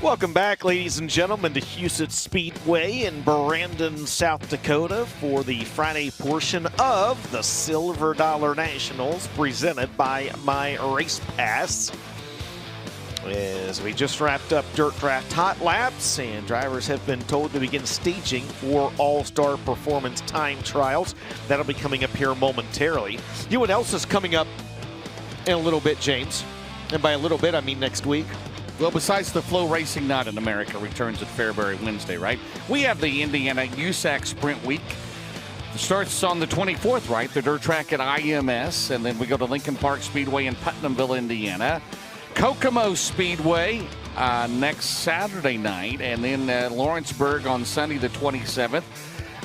Welcome back, ladies and gentlemen, to Huset Speedway in Brandon, South Dakota for the Friday portion of the Silver Dollar Nationals presented by My Race Pass. As we just wrapped up Dirt Draft Hot Laps, and drivers have been told to begin staging for All-Star Performance Time Trials. That'll be coming up here momentarily. You know what else is coming up in a little bit, James? And by a little bit, I mean next week. Well, besides the FloRacing Night in America returns at Fairbury Wednesday, right? We have the Indiana USAC Sprint Week. It starts on the 24th, right? The dirt track at IMS, and then we go to Lincoln Park Speedway in Putnamville, Indiana. Kokomo Speedway next Saturday night, and then Lawrenceburg on Sunday the 27th.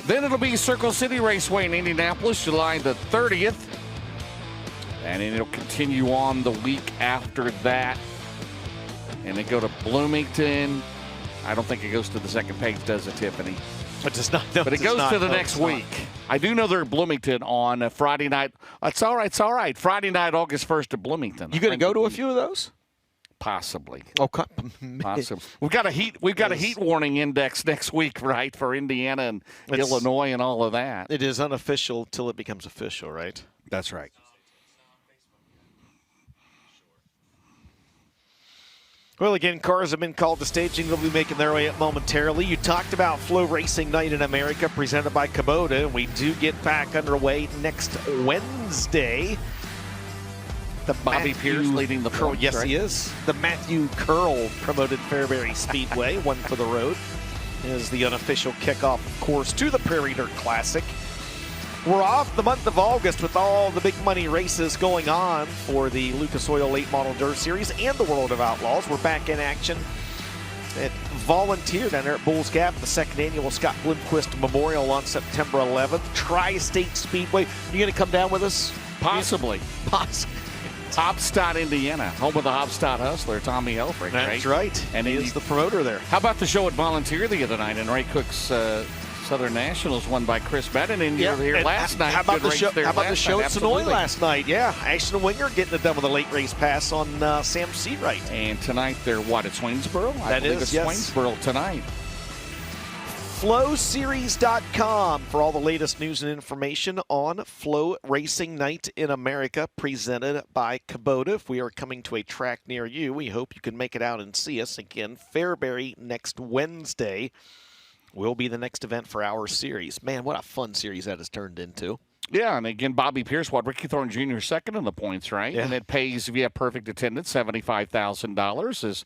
Then it'll be Circle City Raceway in Indianapolis, July the 30th. And then it'll continue on the week after that. And then go to Bloomington. I don't think it goes to the second page, does it, Tiffany? It does not. No, but it goes to the next week. I do know they're in Bloomington on a Friday night. It's all right. It's all right. Friday night, August 1st to Bloomington. You going to go to a few of those? Possibly. Okay. Possibly. We've got a heat warning index next week, right, for Indiana and Illinois and all of that. It is unofficial till it becomes official, right? That's right. Well, again, cars have been called to staging. They'll be making their way up momentarily. You talked about FloRacing Night in America presented by Kubota. We do get back underway next Wednesday. The Bobby Pierce leading the points, yes, right? he is. The Matthew Curl promoted Fairbury Speedway, one for the road, is the unofficial kickoff, of course, to the Prairie Dirt Classic. We're off the month of August with all the big money races going on for the Lucas Oil Late Model Dirt Series and the World of Outlaws. We're back in action at Volunteer down there at Bulls Gap, the second annual Scott Bloomquist Memorial on September 11th. Tri-State Speedway. You going to come down with us? Possibly. Hopstad, Indiana, home of the Hopstad Hustler, Tommy Helfrich. That's right. And he is the promoter there. How about the show at Volunteer the other night? And Ray Cook's Southern Nationals won by Chris Madden, and you were here last night. How about the show at Sonoy last night? Yeah, Ashton Winger getting it done with a late race pass on Sam Seawright. And tonight they're at Swainsboro? I believe it's Swainsboro tonight. FlowSeries.com for all the latest news and information on FloRacing Night in America presented by Kubota. If we are coming to a track near you, we hope you can make it out and see us. Again, Fairbury next Wednesday will be the next event for our series. Man, what a fun series that has turned into. Yeah, and again, Bobby Pierce, Ricky Thorne Jr. second in the points, right? Yeah. And it pays, if you have perfect attendance, $75,000. As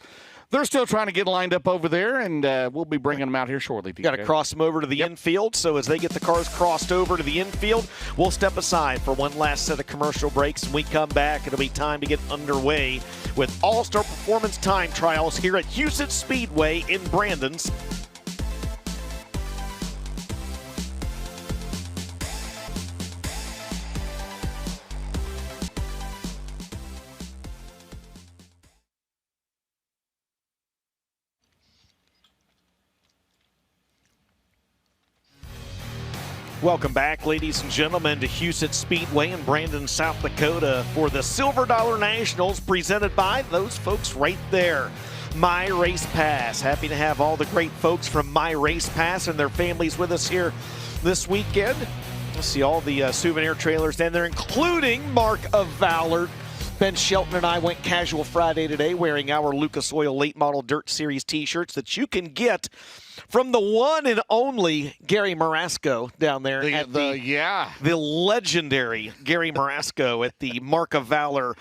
they're still trying to get lined up over there, and we'll be bringing them out here shortly. Got to cross them over to the infield, so as they get the cars crossed over to the infield, we'll step aside for one last set of commercial breaks. When we come back, it'll be time to get underway with All-Star Performance Time Trials here at Huset Speedway in Brandon. Welcome back, ladies and gentlemen, to Huset Speedway in Brandon, South Dakota for the Silver Dollar Nationals presented by those folks right there. My Race Pass. Happy to have all the great folks from My Race Pass and their families with us here this weekend. We'll see all the souvenir trailers down there, including Mark of Valor. Ben Shelton and I went casual Friday today wearing our Lucas Oil Late Model Dirt Series t-shirts that you can get from the one and only Gary Marasco down there the legendary Gary Marasco at the Mark of Valor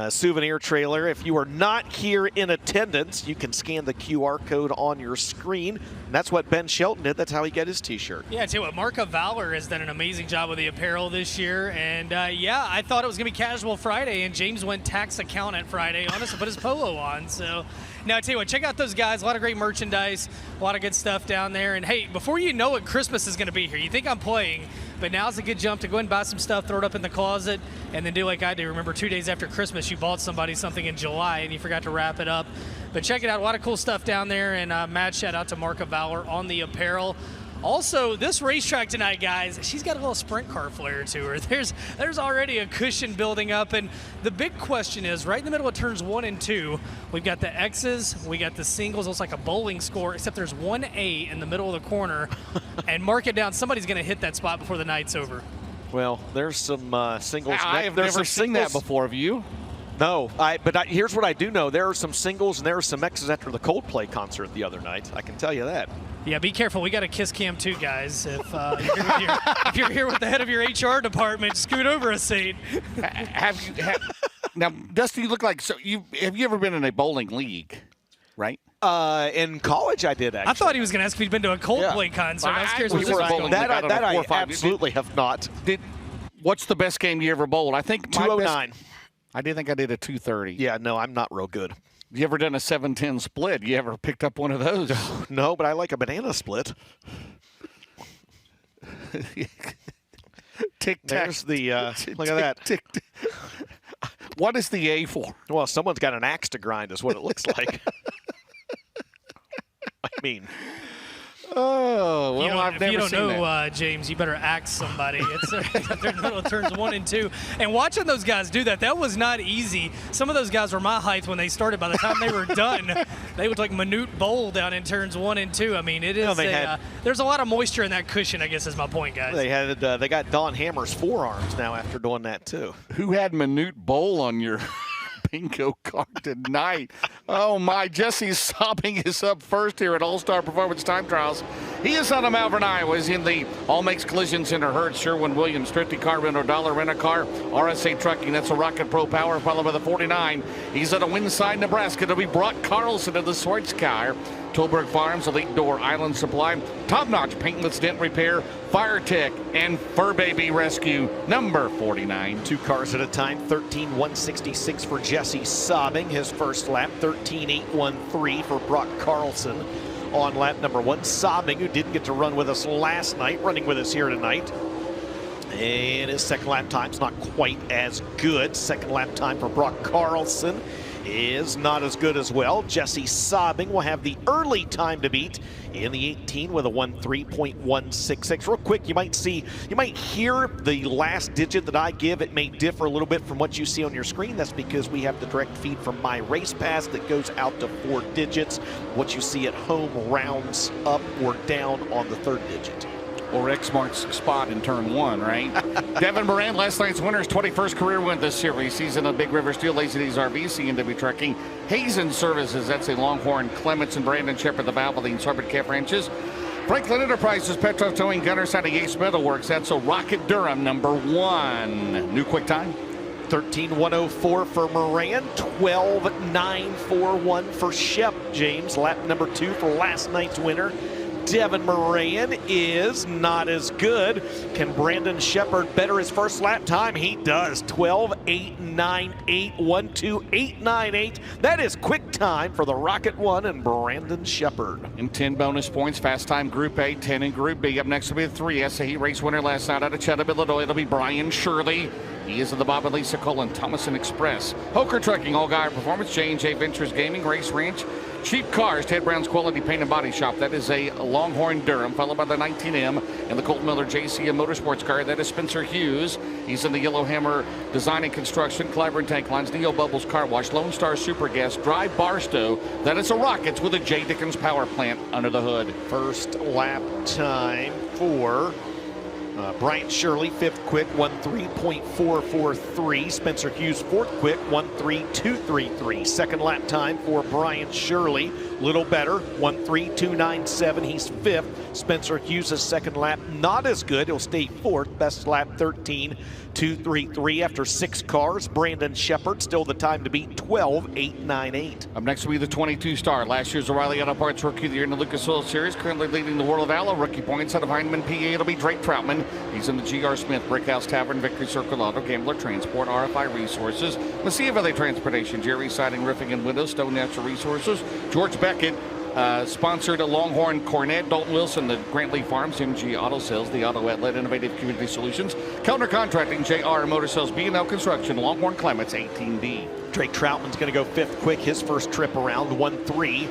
souvenir trailer. If you are not here in attendance, you can scan the QR code on your screen. And that's what Ben Shelton did. That's how he got his t-shirt. Yeah, I tell you what, Mark of Valor has done an amazing job with the apparel this year. And yeah, I thought it was going to be casual Friday, and James went tax accountant Friday on us and put his polo on. So now I tell you what, check out those guys. A lot of great merchandise, a lot of good stuff down there. And hey, before you know it, Christmas is going to be here. You think I'm playing, but now's a good jump to go and buy some stuff, throw it up in the closet, and then do like I do. Remember, 2 days after Christmas, you bought somebody something in July and you forgot to wrap it up. But check it out, a lot of cool stuff down there. And mad shout out to Mark of Valor on the apparel. Also, this racetrack tonight, guys, she's got a little sprint car flair to her. There's already a cushion building up, and the big question is, right in the middle of turns 1 and 2, we've got the X's, we got the singles. It looks like a bowling score, except there's one A in the middle of the corner, and mark it down. Somebody's going to hit that spot before the night's over. Well, there's some singles. I have never seen that before. Have you? No, but here's what I do know. There are some singles and there are some X's after the Coldplay concert the other night. I can tell you that. Yeah, be careful. We got a kiss cam too, guys. If you're here with the head of your HR department, scoot over a seat. Now, Dusty, you look like have you ever been in a bowling league, right? In college, I did, actually. I thought he was going to ask if he'd been to a Coldplay concert. I was curious what this was going. That I absolutely have not. What's the best game you ever bowled? I think 209. I did think I did a 230. Yeah, no, I'm not real good. You ever done a 7-10 split? You ever picked up one of those? No, but I like a banana split. Tic-tac. There's the, look at that. Tick. What is the A for? Well, someone's got an axe to grind is what it looks like. I mean. Oh, well, I've never seen that. If you don't know, James, you better axe somebody. It's up there in the middle of turns 1 and 2. And watching those guys do that was not easy. Some of those guys were my height when they started. By the time they were done, they would like minute bowl down in turns 1 and 2. I mean, it is there's a lot of moisture in that cushion, I guess is my point, guys. They got Don Hammer's forearms now after doing that, too. Who had minute bowl on your bingo card tonight? Oh my, Jesse Sobbing is up first here at All-Star Performance Time Trials. He is out of Malvern, Iowa. He's in the All Makes Collision Center Hertz, Sherwin-Williams, Thrifty Car Rental, Dollar Rent-A-Car, RSA Trucking. That's a Rocket Pro Power, followed by the 49. He's out of Winside, Nebraska. It'll be Brock Carlson of the Schwartzkar. Tolberg Farms, Elite Door Island Supply, Top Notch Paintless Dent Repair, Fire Tech, and Fur Baby Rescue, number 49. 2 cars at a time, 13.166 for Jesse Sobbing. His first lap, 13.813 for Brock Carlson on lap number 1. Sobbing, who didn't get to run with us last night, running with us here tonight. And his second lap time's not quite as good. Second lap time for Brock Carlson is not as good as well. Jesse Sobbing will have the early time to beat in the 18 with a 13.166. Real quick, you might hear the last digit that I give. It may differ a little bit from what you see on your screen. That's because we have the direct feed from My Race Pass that goes out to 4 digits. What you see at home rounds up or down on the 3rd digit. Or X marks spot in turn 1, right? Devin Moran, last night's winner's 21st career win this series. He's in a Big River Steel, Lazy D's RV, CNW Trucking, Hazen Services, that's a Longhorn, Clements and Brandon Shepard, the Valvoline, Sarbit Calf Ranches. Franklin Enterprises, Petro Towing, Gunner Side of Yates Metalworks, that's a Rocket Durham, number 1. New quick time? 13.104 for Moran, 12.941 for Shep. James, lap number 2 for last night's winner. Devin Moran is not as good. Can Brandon Shepard better his first lap time? He does. 12.898, 12898. That is quick time for the Rocket One and Brandon Shepard. And 10 bonus points. Fast time Group A, 10 in Group B. Up next will be the 3 SAE race winner last night out of Chatham, Illinois. It'll be Brian Shirley. He is in the Bob and Lisa Cullen Thomason Express. Hoker Trucking, All Guy Performance, J&J Ventures Gaming, Race Ranch, Cheap Cars, Ted Brown's Quality Paint and Body Shop. That is a Longhorn Durham, followed by the 19M and the Colt Miller JCM Motorsports car. That is Spencer Hughes. He's in the Yellowhammer Design and Construction, Clyburn Tank Lines, Neo Bubbles Car Wash, Lone Star Super Gas, Drive Barstow. That is a Rockets with a J. Dickens power plant under the hood. First lap time for Brian Shirley, 5th quick, 13.443. Spencer Hughes, 4th quick, 13.233. Second lap time for Brian Shirley, little better, 13.297. He's 5th. Spencer Hughes' second lap, not as good. He'll stay 4th. Best lap, 13.233 after 6 cars. Brandon Shepard, still the time to beat, 12.898. Up next will be the 22 star. Last year's O'Reilly Auto Parts Rookie of the Year in the Lucas Oil Series. Currently leading the World of Allo. Rookie points out of Heinemann, PA. It'll be Drake Troutman. He's in the G.R. Smith, Brickhouse Tavern, Victory Circle Auto, Gambler Transport, RFI Resources, Mesilla Valley Transportation, Jerry Siding, Roofing and Windows, Stone Natural Resources, George Beckett, sponsored a Longhorn Cornet, Dalton Wilson, the Grantley Farms, MG Auto Sales, the Auto Outlet, Innovative Community Solutions, Kellner Contracting, JR Motor Sales, B&L Construction, Longhorn Clements, 18B. Drake Troutman's going to go 5th quick, his first trip around, 1.3.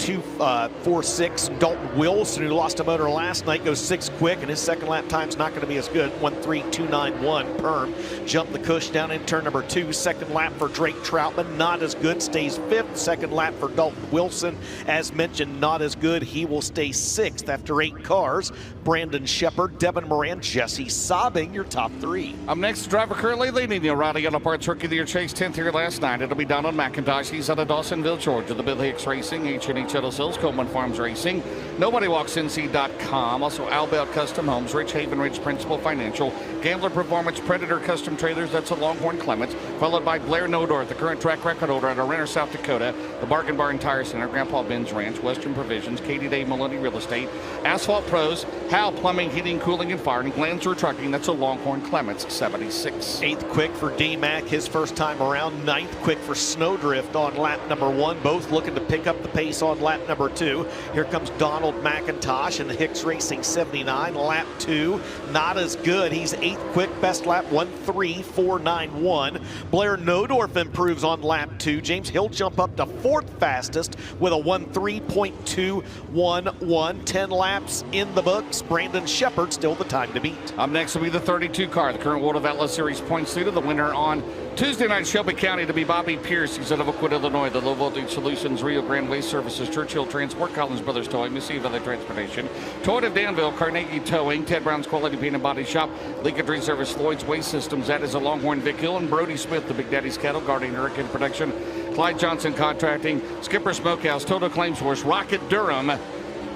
1:02.46. Dalton Wilson, who lost a motor last night, goes 6th quick, and his second lap time's not going to be as good. 1:03.291. Perm jumped the cush down in turn number 2. Second lap for Drake Troutman, not as good, stays 5th. Second lap for Dalton Wilson, as mentioned, not as good. He will stay 6th after 8 cars. Brandon Shepard, Devin Moran, Jesse Sobbing, your top 3. Up next, driver currently leading the O'Reilly Auto Parts Rookie of the Year chase, 10th here last night. It'll be Donald McIntosh. He's out of Dawsonville, Georgia. The Bill Hicks Racing, H&H Auto Sales, Coleman Farms Racing, NobodyWalksNC.com. Also, Al Bell Custom Homes, Rich Haven Ridge Principal Financial, Gambler Performance, Predator Custom Trailers, that's a Longhorn Clements, followed by Blair Nodorf, the current track record holder out of Renner, South Dakota, the Bargain Bar and Tire Center, Grandpa Ben's Ranch, Western Provisions, Katie Day Maloney Real Estate, Asphalt Pros, Hal Plumbing, Heating, Cooling, and Fire, and Glanzer Trucking, that's a Longhorn Clements, 76. 8th quick for D-Mac, his first time around. 9th quick for Snowdrift on lap number 1, both looking to pick up the pace on lap number 2. Here comes Donald McIntosh and the Hicks Racing 79. Lap 2, not as good. He's 8th quick, best lap 1:03.491. Blair Nodorf improves on lap 2. James, he'll jump up to 4th fastest with a 1:03.211. 10 laps in the books. Brandon Shepard still the time to beat. Up next will be the 32 car, the current World of Atlas Series points leader. The winner on Tuesday night, Shelby County, to be Bobby Pierce. He's out of Oakwood, Illinois. The Low Voltage Solutions, Rio Grande Waste Services, Churchill Transport, Collins Brothers Towing, Mississippi Valley Transportation, Toyota of Danville, Carnegie Towing, Ted Brown's Quality Paint and Body Shop, Leakage Reservice, Lloyd's Waste Systems. That is a Longhorn Vic Hill, and Brody Smith, the Big Daddy's Cattle, Guardian Hurricane Protection, Clyde Johnson Contracting, Skipper Smokehouse, Total Claims Force, Rocket Durham,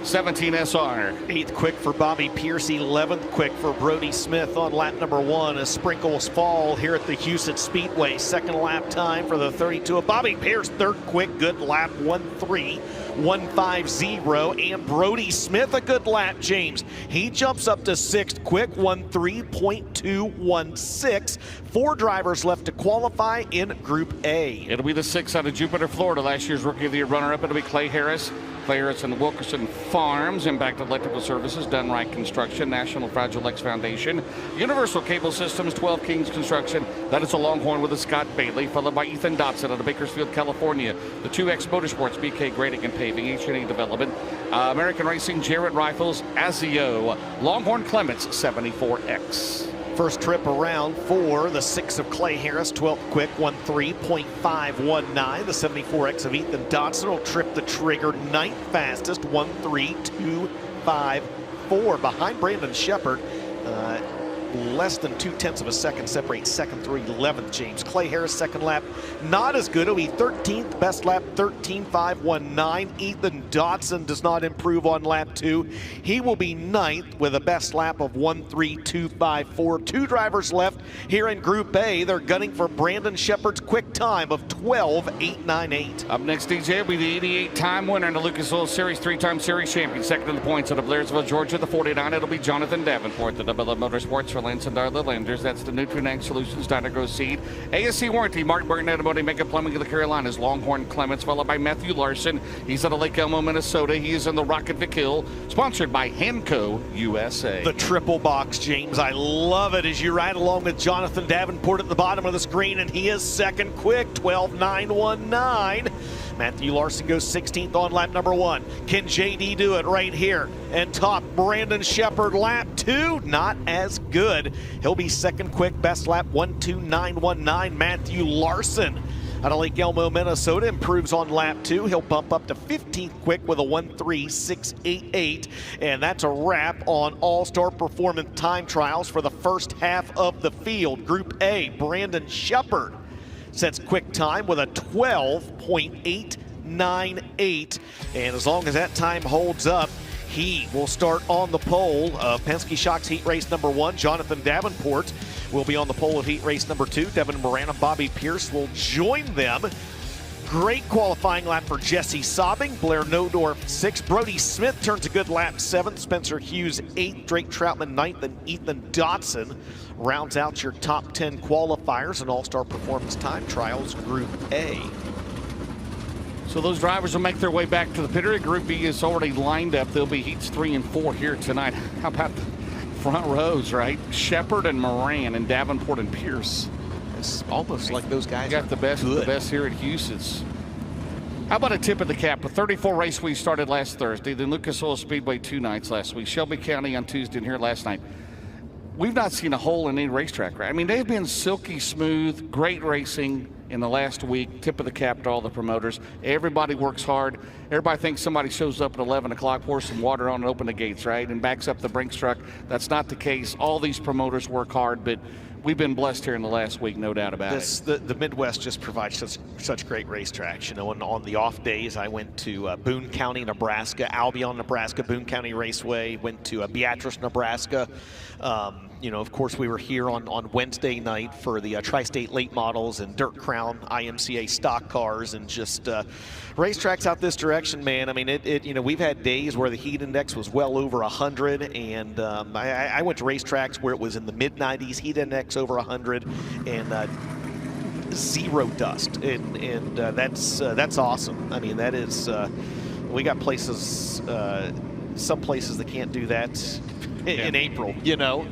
17 SR. 8th quick for Bobby Pierce, 11th quick for Brody Smith on lap number 1 as sprinkles fall here at the Huset Speedway. Second lap time for the 32 of Bobby Pierce. 3rd quick, good lap, 1:03.150. And Brody Smith, a good lap, James. He jumps up to 6th quick, 1:03.216. 4 drivers left to qualify in Group A. It'll be the 6 out of Jupiter, Florida. Last year's Rookie of the Year runner-up. It'll be Clay Harris. Clay Harris and Wilkerson Farms, Impact Electrical Services, Done Right Construction, National Fragile X Foundation, Universal Cable Systems, 12 Kings Construction. That is a Longhorn with a Scott Bailey, followed by Ethan Dotson out of Bakersfield, California. The 2X Motorsports, BK Grading and Paving, H&E Development, American Racing, Jarrett Rifles, Azio, Longhorn Clements, 74X. First trip around for the 6 of Clay Harris, 12th quick, 1:03.519. The 74X of Ethan Dotson will trip the trigger, 9th fastest, 1:03.254. Behind Brandon Shepard, less than 0.2 of a second separates second through 11th, James. Clay Harris, second lap, not as good. It'll be 13th, best lap, 13.519. Ethan Dotson does not improve on lap 2. He will be 9th with a best lap of 1:03.254. 2 drivers left here in Group A. They're gunning for Brandon Shepard's quick time of 12.898. Up next, DJ, will be the 88-time winner in the Lucas Oil Series, 3-time series champion. Second in the points out of Blairsville, Georgia, the 49. It'll be Jonathan Davenport, the Double Up Motorsports for Lance and Darla Landers. That's the Nutrient Solutions, Dynagrow Seed, ASC Warranty, Mark Burton, Automotive, Mega Plumbing of the Carolinas, Longhorn Clements, followed by Matthew Larson. He's out of Lake Elmo, Minnesota. He is in the Rocket Vic Hill, sponsored by Hanco USA. The triple box, James. I love it as you ride along with Jonathan Davenport at the bottom of the screen, and he is second quick, 12.919. Matthew Larson goes 16th on lap number 1. Can JD do it right here? And top Brandon Shepard, lap 2, not as good. He'll be second quick, best lap 1:02.919. Matthew Larson out of Lake Elmo, Minnesota, improves on lap 2. He'll bump up to 15th quick with a 1:03.688. And that's a wrap on All-Star Performance Time Trials for the first half of the field. Group A, Brandon Shepard sets quick time with a 12.898. And as long as that time holds up, he will start on the pole of Penske Shocks Heat Race number 1. Jonathan Davenport will be on the pole of Heat Race number 2. Devin Moran and Bobby Pierce will join them. Great qualifying lap for Jesse Sobbing. Blair Nodorf 6th. Brody Smith turns a good lap 7th. Spencer Hughes 8th. Drake Troutman 9th. And Ethan Dotson rounds out your top 10 qualifiers in All-Star Performance Time Trials Group A. So those drivers will make their way back to the pit area. Group B is already lined up. There'll be heats 3 and 4 here tonight. How about the front rows, right? Shepard and Moran and Davenport and Pierce. It's almost like those guys got the best good. here at Huset's. How about a tip of the cap? A 34 race we started last Thursday, then Lucas Oil Speedway 2 nights last week, Shelby County on Tuesday, and here last night. We've not seen a hole in any racetrack, right? I mean, they've been silky smooth, great racing in the last week. Tip of the cap to all the promoters. Everybody works hard. Everybody thinks somebody shows up at 11 o'clock, pours some water on and open the gates, right, and backs up the Brinks truck. That's not the case. All these promoters work hard, but we've been blessed here in the last week, no doubt about it. The Midwest just provides such great racetracks. You know, and on the off days, I went to Boone County, Nebraska, Albion, Nebraska, Boone County Raceway, went to Beatrice, Nebraska. You know, of course, we were here on Wednesday night for the Tri-State Late Models and Dirt Crown IMCA stock cars, and just racetracks out this direction, man. I mean, you know, we've had days where the heat index was well over 100, and I went to racetracks where it was in the mid-90s, heat index over 100, and zero dust, and that's awesome. I mean, that is we got places, some places that can't do that in April, you know.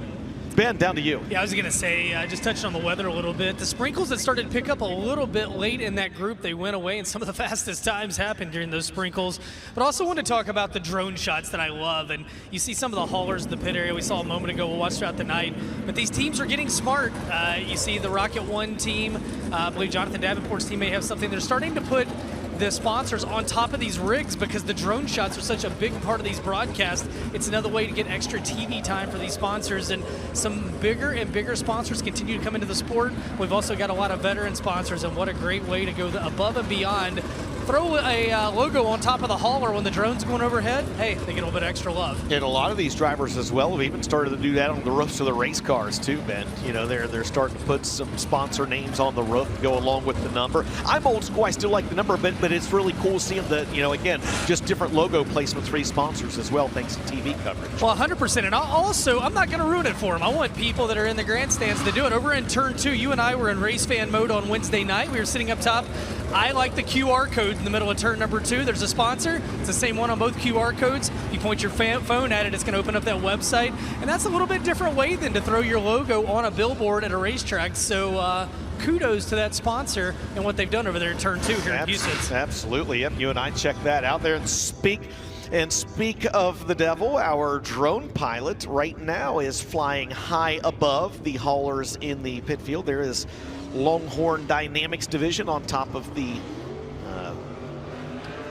Ben, down to you. Yeah, I was going to say, just touching on the weather a little bit. The sprinkles that started to pick up a little bit late in that group, they went away, and some of the fastest times happened during those sprinkles. But I also want to talk about the drone shots that I love. And you see some of the haulers in the pit area we saw a moment ago. We'll watch throughout the night. But these teams are getting smart. You see the Rocket One team. I believe Jonathan Davenport's team may have something. They're starting to put the sponsors on top of these rigs because the drone shots are such a big part of these broadcasts. It's another way to get extra TV time for these sponsors, and some bigger and bigger sponsors continue to come into the sport. We've also got a lot of veteran sponsors, and what a great way to go above and beyond. Throw a logo on top of the hauler when the drone's going overhead. Hey, they get a little bit of extra love. And a lot of these drivers as well have even started to do that on the roofs of the race cars too, Ben. You know, they're starting to put some sponsor names on the roof and go along with the number. I'm old school, I still like the number, but it's really cool seeing the, you know, again, just different logo placements for these sponsors as well, thanks to TV coverage. Well, 100%, and I'm not going to ruin it for them. I want people that are in the grandstands to do it. Over in turn 2, you and I were in race fan mode on Wednesday night. We were sitting up top. I like the QR code in the middle of turn number 2. There's a sponsor. It's the same one on both QR codes. You point your phone at it, it's going to open up that website. And that's a little bit different way than to throw your logo on a billboard at a racetrack. So kudos to that sponsor and what they've done over there in turn 2 here in Huset. Absolutely. Yep, you and I checked that out there. And speak of the devil, our drone pilot right now is flying high above the haulers in the pit field. There is Longhorn Dynamics division on top of the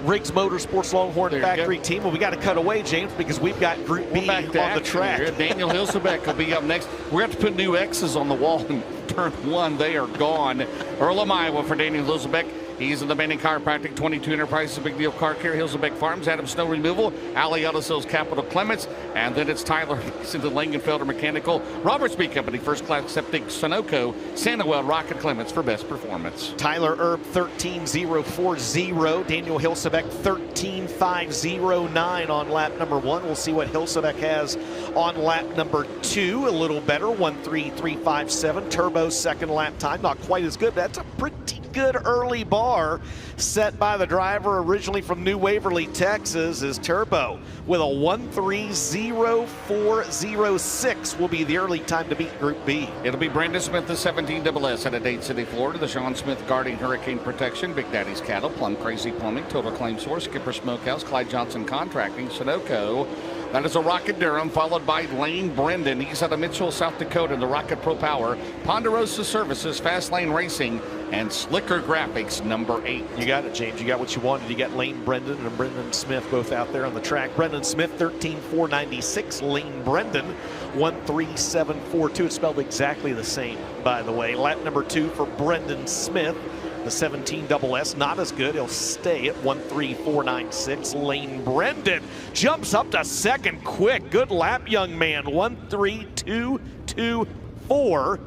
Riggs Motorsports Longhorn Factory team. Well, we got to cut away, James, because we've got Group B on the track. Here. Daniel Hilsebeck will be up next. We're going to have to put new X's on the wall in turn 1. They are gone. Earlham, Iowa for Daniel Hilsebeck. He's in the Manning Chiropractic, 22 Enterprises, Big Deal Car Care, Hilsebeck Farms, Adam Snow Removal, Ali Auto Sales, Capital Clements, and then it's Tyler into Langenfelder Mechanical, Roberts Beat Company, First Class Septic, Sunoco, Sandoval, Rocket Clements for best performance. Tyler Erb 13.040, Daniel Hilsebeck 13.509 on lap number 1. We'll see what Hilsebeck has on lap number 2. A little better, 1.3357. Turbo second lap time, not quite as good. That's a pretty good early bar set by the driver originally from New Waverly, Texas, is Turbo with a 1.30.406 will be the early time to beat Group B. It'll be Brandon Smith, the 17SS out of Dade City, Florida. The Sean Smith Guarding Hurricane Protection, Big Daddy's Cattle, Plum Crazy Plumbing, Total Claim Source, Skipper Smokehouse, Clyde Johnson Contracting, Sunoco. That is a Rocket Durham, followed by Lane Brendan. He's out of Mitchell, South Dakota, the Rocket Pro Power, Ponderosa Services, Fast Lane Racing, and Slicker Graphics, number 8. You got it, James. You got what you wanted. You got Lane Brendan and Brendan Smith both out there on the track. Brendan Smith, 13.496. Lane Brendan, 1.3742. It's spelled exactly the same, by the way. Lap number 2 for Brendan Smith. The 17SS, not as good. He'll stay at 1.3496. Lane Brendan jumps up to second quick. Good lap, young man. 1.3224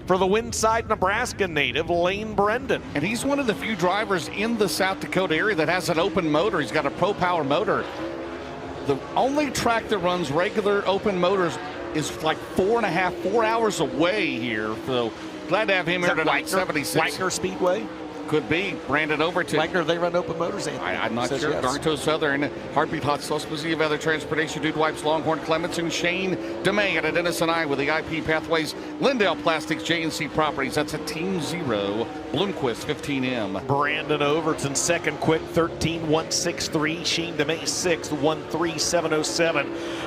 for the Winside, Nebraska native, Lane Brendan. And he's one of the few drivers in the South Dakota area that has an open motor. He's got a Pro Power motor. The only track that runs regular open motors is like 4 hours away here. So glad to have him here tonight. 76. Wagner Speedway? Could be. Brandon Overton. Wagner, they run Open Motors. I'm not Says sure. yes. Darto Southern, Heartbeat Hot Sauce, Museum of Other Transportation, Dude Wipes, Longhorn Clements, and Shane DeMay at Dennis and I with the IP Pathways, Lindale Plastics, J&C Properties. That's a Team Zero. Bloomquist 15M. Brandon Overton second quick, 13.163. Shane DeMay sixth, 1.3707.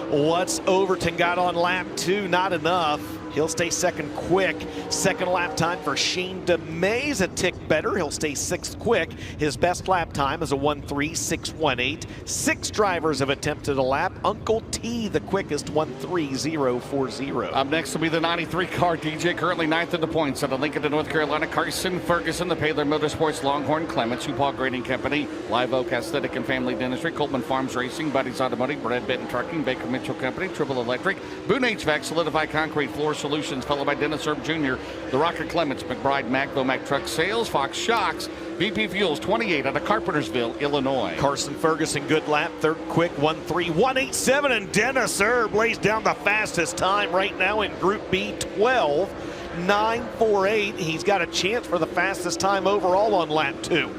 What's Overton got on lap 2? Not enough. He'll stay second quick. Second lap time for Shane DeMay's a tick better. He'll stay sixth quick. His best lap time is a 1.3618. 6 drivers have attempted a lap. Uncle T, the quickest, 1.3040. Up next will be the 93 car, DJ, currently 9th in the points at the Lincoln, North Carolina. Carson Ferguson, the Paler Motorsports, Longhorn Clements, Hupaw Grading Company, Live Oak Aesthetic and Family Dentistry, Coleman Farms Racing, Buddy's Automotive, Brad Benton Trucking, Baker Mitchell Company, Triple Electric, Boone HVAC, Solidify Concrete Floor Solutions, followed by Dennis Erb Jr., The Rocket Clements, McBride, Vomac Truck Sales, Fox Shocks, VP Fuels 28 out of Carpentersville, Illinois. Carson Ferguson, good lap, third quick, 1.3187, and Dennis Erb lays down the fastest time right now in Group B, 12.948. He's got a chance for the fastest time overall on lap 2.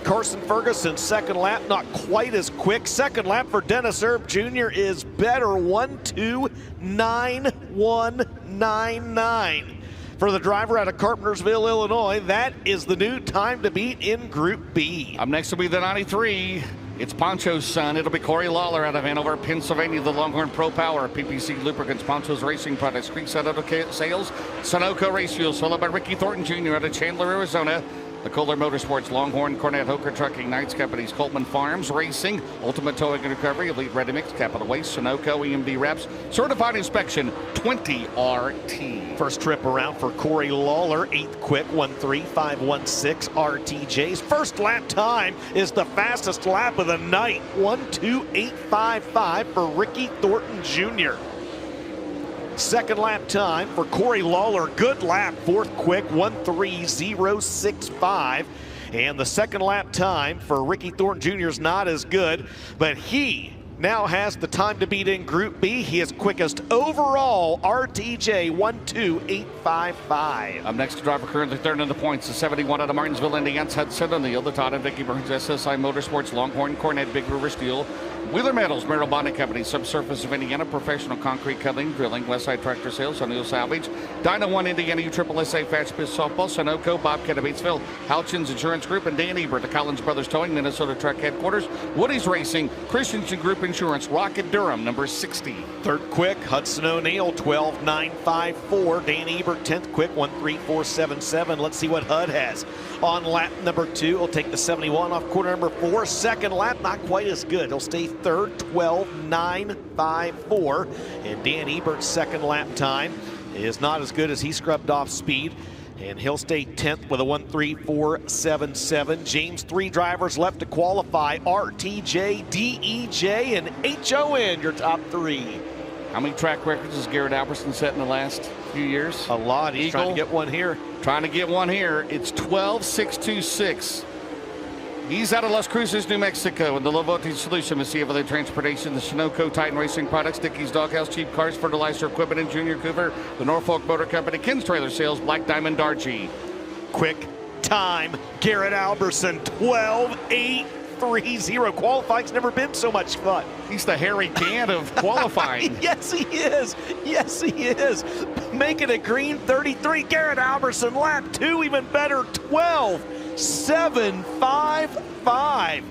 Carson Ferguson, second lap, not quite as quick. Second lap for Dennis Erb Jr. is better, 1.29199. For the driver out of Carpentersville, Illinois, that is the new time to beat in Group B. Up next will be the 93. It's Poncho's son. It'll be Corey Lawler out of Hanover, Pennsylvania, the Longhorn Pro Power, PPC Lubricants, Poncho's Racing Products, Creekside Auto Sales, Sunoco Race Fuels, followed by Ricky Thornton Jr. out of Chandler, Arizona. The Kohler Motorsports, Longhorn, Cornette, Hoker Trucking, Knights Companies, Coltman Farms, Racing, Ultimate Towing and Recovery, Elite Ready Mix, Capital Waste, Sunoco, EMD Reps, Certified Inspection, 20RT. First trip around for Corey Lawler, 8th quick, 1.3516 RTJs. First lap time is the fastest lap of the night, 1.2855 for Ricky Thornton Jr. Second lap time for Corey Lawler, good lap, 4th quick, 1.3065. And the second lap time for Ricky Thornton Jr. is not as good, but he now has the time to beat in Group B. He is quickest overall, RTJ 1.2855. Up next, driver currently third in the points, the 71 out of Martinsville, Indiana, Hudson on the other Todd and Vicky Burns, SSI Motorsports, Longhorn, Cornette, Big River Steel, Wheeler Metals, Merrill Bonding Company, Subsurface of Indiana, Professional Concrete Cutting, Drilling, Westside Tractor Sales, O'Neill Salvage, Dyna One Indiana, USSSA, Fast Piss Softball, Sunoco, Bobcat of Batesville, Houchins Insurance Group, and Dan Ebert, the Collins Brothers Towing, Minnesota Truck Headquarters, Woody's Racing, Christensen Group Insurance, Rocket Durham, number 60. Third quick, Hudson O'Neill, 12.954. Dan Ebert, 10th quick, 1.3477. Let's see what HUD has. On lap number 2, he'll take the 71 off corner number 4. Second lap, not quite as good. He'll stay third, 12.954. And Dan Ebert's second lap time is not as good as he scrubbed off speed. And he'll stay 10th with a 1.3477. James, 3 drivers left to qualify. RTJ, DEJ, and HON, your top 3. How many track records has Garrett Albertson set in the last few years? A lot. He's trying to get one here. Trying to get one here. It's 12.626. He's out of Las Cruces, New Mexico, and the Low Voltage Solution, Messiah Other Transportation, the Sunoco Titan Racing Products, Dickey's Doghouse, Cheap Cars, Fertilizer Equipment, and Junior Cooper, the Norfolk Motor Company, Ken's Trailer Sales, Black Diamond Dargy. Quick time, Garrett Albertson, 12.830. Qualifying's never been so much fun. He's the Harry Can of qualifying. Yes, he is. Yes, he is. Making a green 33. Garrett Albertson, lap 2, even better, 12.755.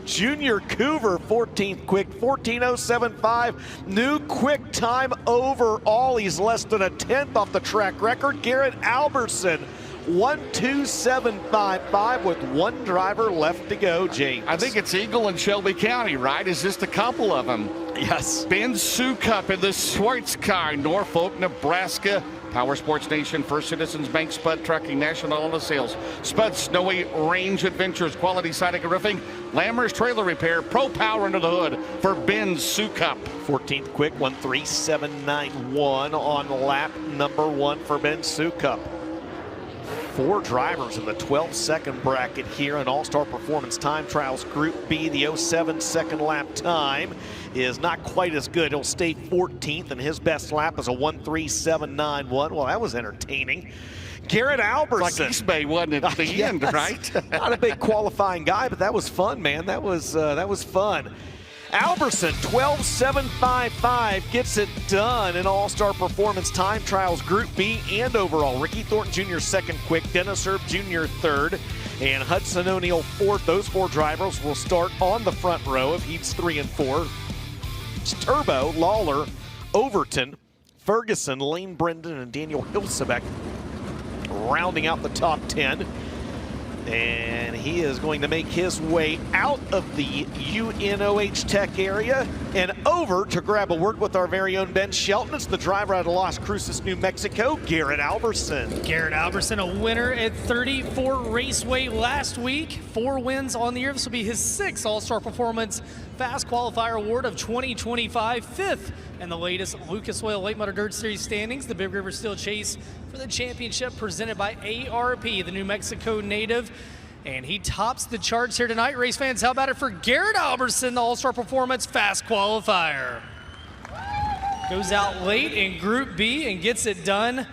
Junior Coover, 14th quick, 14.075. New quick time overall. He's less than a 10th off the track record. Garrett Albertson, 1.2755 with one driver left to go, James. I think it's Eagle and Shelby County, right? Is just a couple of them. Yes. Ben Sukup in the Schwartz car, Norfolk, Nebraska. Power Sports Nation, First Citizens Bank, Spud Trucking, National Auto Sales, Spud Snowy Range Adventures, Quality Siding and Roofing, Lammer's Trailer Repair, Pro Power Under the Hood for Ben Sukup. 14th quick, 1.3791 on lap number 1 for Ben Sukup. 4 drivers in the 12-second bracket here in All-Star Performance Time Trials Group B. The 07 second lap time is not quite as good. He'll stay 14th, and his best lap is a 1.3791. Well, that was entertaining. Garrett Albertson. Like East Bay wasn't it at the end, right? Not a big qualifying guy, but that was fun, man. That was fun. Albertson, 12.755, gets it done in All-Star Performance Time Trials Group B and overall. Ricky Thornton Jr. second quick, Dennis Erb Jr. third, and Hudson O'Neal fourth. Those 4 drivers will start on the front row of heats 3 and 4. It's Turbo, Lawler, Overton, Ferguson, Lane Brendan, and Daniel Hilsebeck rounding out the top 10. And he is going to make his way out of the UNOH Tech area and over to grab a word with our very own Ben Shelton. It's the driver out of Las Cruces, New Mexico, Garrett Albertson. Garrett Albertson, a winner at 34 Raceway last week. 4 wins on the year. This will be his 6th All-Star Performance Fast Qualifier Award of 2025, 5th in the latest Lucas Oil Late Model Dirt Series standings. The Big River Steel Chase for the championship presented by ARP, the New Mexico native. And he tops the charts here tonight. Race fans, how about it for Garrett Albertson, the All-Star Performance Fast Qualifier. Goes out late in Group B and gets it done.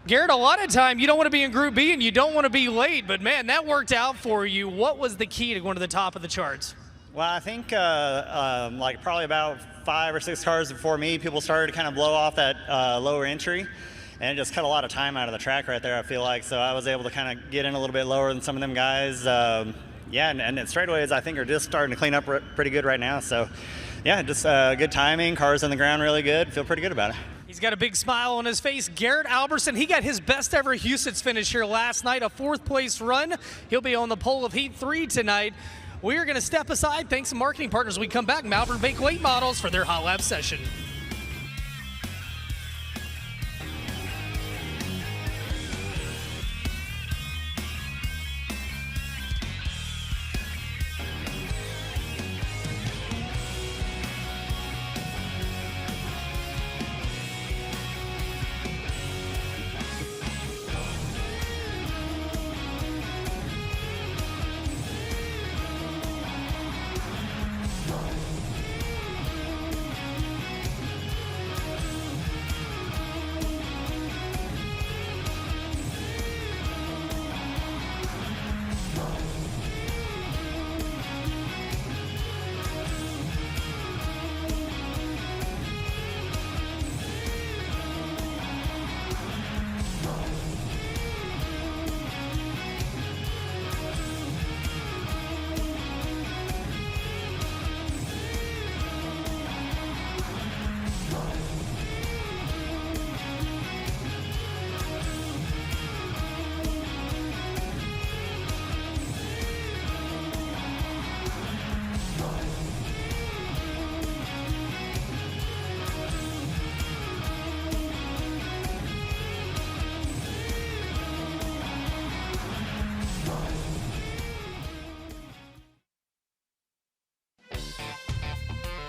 Garrett, a lot of time you don't want to be in Group B and you don't want to be late, but man, that worked out for you. What was the key to going to the top of the charts? Well, I think like probably about 5 or 6 cars before me, people started to kind of blow off that lower entry, and it just cut a lot of time out of the track right there, I feel like. So I was able to kind of get in a little bit lower than some of them guys. Yeah, and straightaways I think are just starting to clean up pretty good right now. So yeah, just good timing, cars on the ground really good, feel pretty good about it. He's got a big smile on his face. Garrett Albertson, he got his best ever Huset's finish here last night, a 4th place run. He'll be on the pole of Heat 3 tonight. We are going to step aside. Thanks to marketing partners. We come back, Malvern Bank Late Models for their Hot Lap session.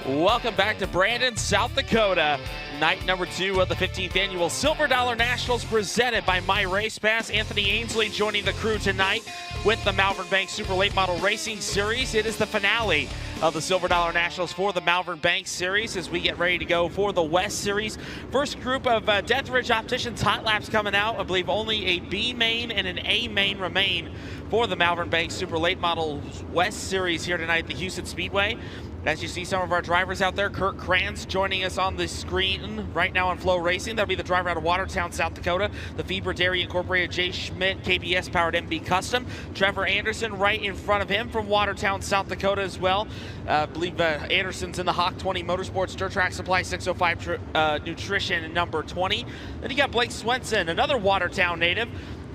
Welcome back to Brandon, South Dakota. Night number 2 of the 15th annual Silver Dollar Nationals presented by My Race Pass. Anthony Ainsley joining the crew tonight with the Malvern Bank Super Late Model Racing Series. It is the finale of the Silver Dollar Nationals for the Malvern Bank Series as we get ready to go for the West Series. First group of Death Ridge Opticians hot laps coming out. I believe only a B main and an A main remain for the Malvern Bank Super Late Model West Series here tonight at the Huset Speedway. As you see some of our drivers out there, Kurt Krantz joining us on the screen right now on FloRacing. That'll be the driver out of Watertown, South Dakota. The Feber Dairy Incorporated, Jay Schmidt, KBS powered MB Custom. Trevor Anderson right in front of him from Watertown, South Dakota as well. I believe Anderson's in the Hawk 20 Motorsports Dirt Track Supply 605 Nutrition number 20. Then you got Blake Swenson, another Watertown native.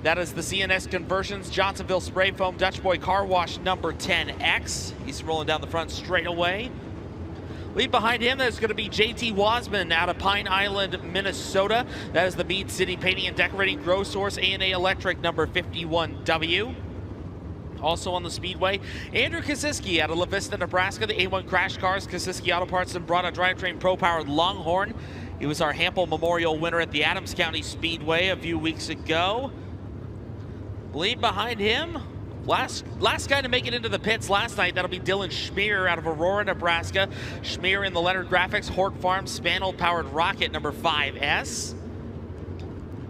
That is the CNS Conversions Johnsonville Spray Foam Dutch Boy Car Wash number 10X. He's rolling down the front straight away. Lead behind him, there's going to be JT Wasman out of Pine Island, Minnesota. That is the Mead City Painting and Decorating Grow Source A&A Electric number 51W. Also on the Speedway, Andrew Kosiski out of La Vista, Nebraska. The A1 Crash Cars, Kosiski Auto Parts, and brought a drivetrain pro-powered Longhorn. He was our Hample Memorial winner at the Adams County Speedway a few weeks ago. Lead behind him, last guy to make it into the pits last night, that'll be Dylan Schmier out of Aurora, Nebraska. Schmier in the Leonard Graphics Hort Farm Spanel powered rocket number 5S.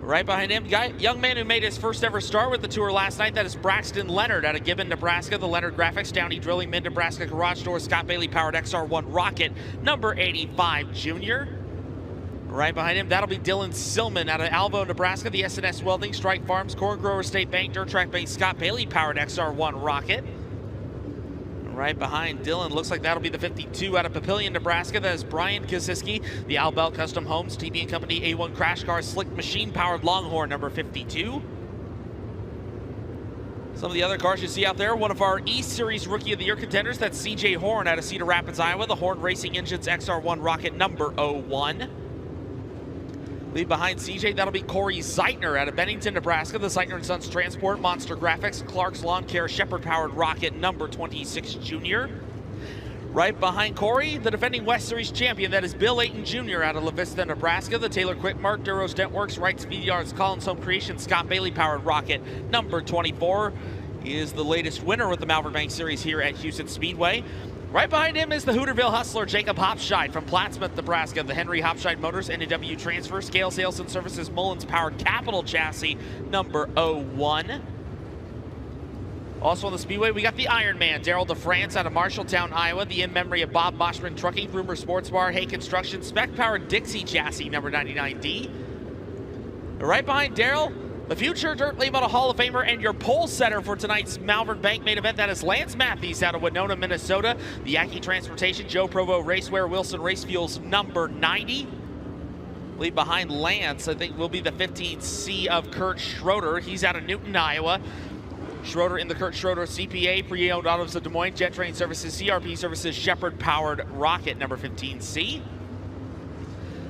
Right behind him, young man who made his first ever start with the Tour last night. That is Braxton Leonard out of Gibbon, Nebraska. The Leonard Graphics, Downey Drilling, Mid-Nebraska Garage Door, Scott Bailey powered XR1 Rocket, number 85 junior. Right behind him, that'll be Dylan Silman out of Alvo, Nebraska. The SNS Welding, Strike Farms, Corn Grower State Bank, Dirt Track Bank, Scott Bailey powered XR1 Rocket. Right behind Dylan, looks like that'll be the 52 out of Papillion, Nebraska. That is Brian Kaziski, the Al Bell Custom Homes, TB & Company, A1 Crash Car, Slick Machine powered Longhorn, number 52. Some of the other cars you see out there, one of our E-Series Rookie of the Year contenders, that's CJ Horn out of Cedar Rapids, Iowa. The Horn Racing Engines XR1 Rocket, number 01. Lead behind CJ, that'll be Corey Zeitner out of Bennington, Nebraska. The Zeitner & Sons Transport, Monster Graphics, Clark's Lawn Care, Shepherd-powered Rocket, number 26 junior. Right behind Corey, the defending West Series champion, that is Bill Ayton Jr. out of La Vista, Nebraska. The Taylor Quick Mark, Duros Dentworks, Wright Speed Yards, Collins Home Creations, Scott Bailey-powered Rocket, number 24. He is the latest winner with the Malvern Bank Series here at Huset Speedway. Right behind him is the Hooterville hustler, Jacob Hopscheid from Plattsmouth, Nebraska. The Henry Hopscheid Motors, NAW Transfer, Scale Sales and Services, Mullins Powered Capital Chassis, number 01. Also on the Speedway, we got the Iron Man, Daryl DeFrance out of Marshalltown, Iowa. The in memory of Bob Moshman Trucking, Rumor Sports Bar, Hay Construction, Spec Powered Dixie Chassis, number 99D. Right behind Daryl, the future Dirt Late Model Hall of Famer and your pole setter for tonight's Malvern Bank main event, that is Lance Matthews out of Winona, Minnesota. The Yankee Transportation, Joe Provo Racewear, Wilson Race Fuels, number 90. Lead behind Lance, I think, will be the 15C of Kurt Schroeder. He's out of Newton, Iowa. Schroeder in the Kurt Schroeder CPA, Pre-Owned Autos of Des Moines, Jet Train Services, CRP Services, Shepherd-powered Rocket, number 15C.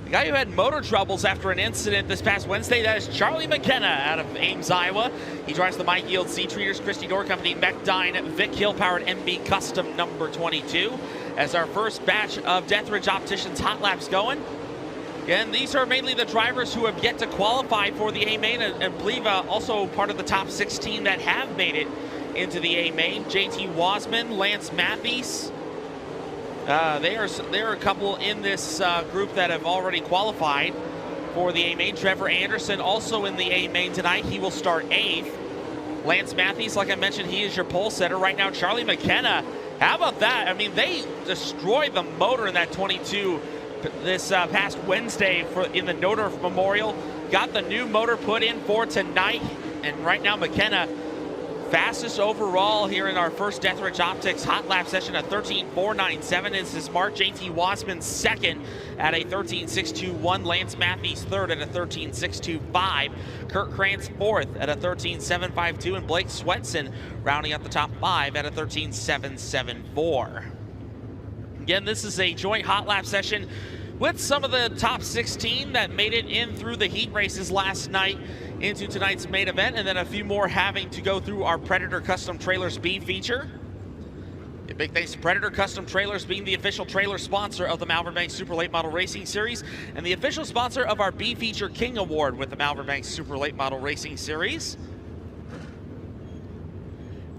The guy who had motor troubles after an incident this past Wednesday, that is Charlie McKenna out of Ames, Iowa. He drives the Mike Yield Seed Treaters, Christie Door Company, Mechdyne, Vic Hill powered MB Custom number 22. As our first batch of Deathridge Opticians hot laps going. Again, these are mainly the drivers who have yet to qualify for the A-Main, and believe also part of the top 16 that have made it into the A-Main. JT Wasman, Lance Matthews. There are a couple in this group that have already qualified for the A-Main. Trevor Anderson also in the A-Main tonight. He will start 8th. Lance Matthews, like I mentioned, he is your pole setter. Right now, Charlie McKenna, how about that? I mean, they destroyed the motor in that 22 this past Wednesday in the Nodorf Memorial. Got the new motor put in for tonight. And right now, McKenna, fastest overall here in our first Deathridge Optics hot lap session at 13.497. This is Mark JT Wasman second at a 13.621. Lance Matthews third at a 13.625. Kurt Krantz fourth at a 13.752. And Blake Swetson rounding out the top 5 at a 13.774. Again, this is a joint hot lap session with some of the top 16 that made it in through the heat races last night into tonight's main event, and then a few more having to go through our Predator Custom Trailers B feature. A big thanks to Predator Custom Trailers being the official trailer sponsor of the Malvern Bank Super Late Model Racing Series and the official sponsor of our B Feature King Award with the Malvern Bank Super Late Model Racing Series.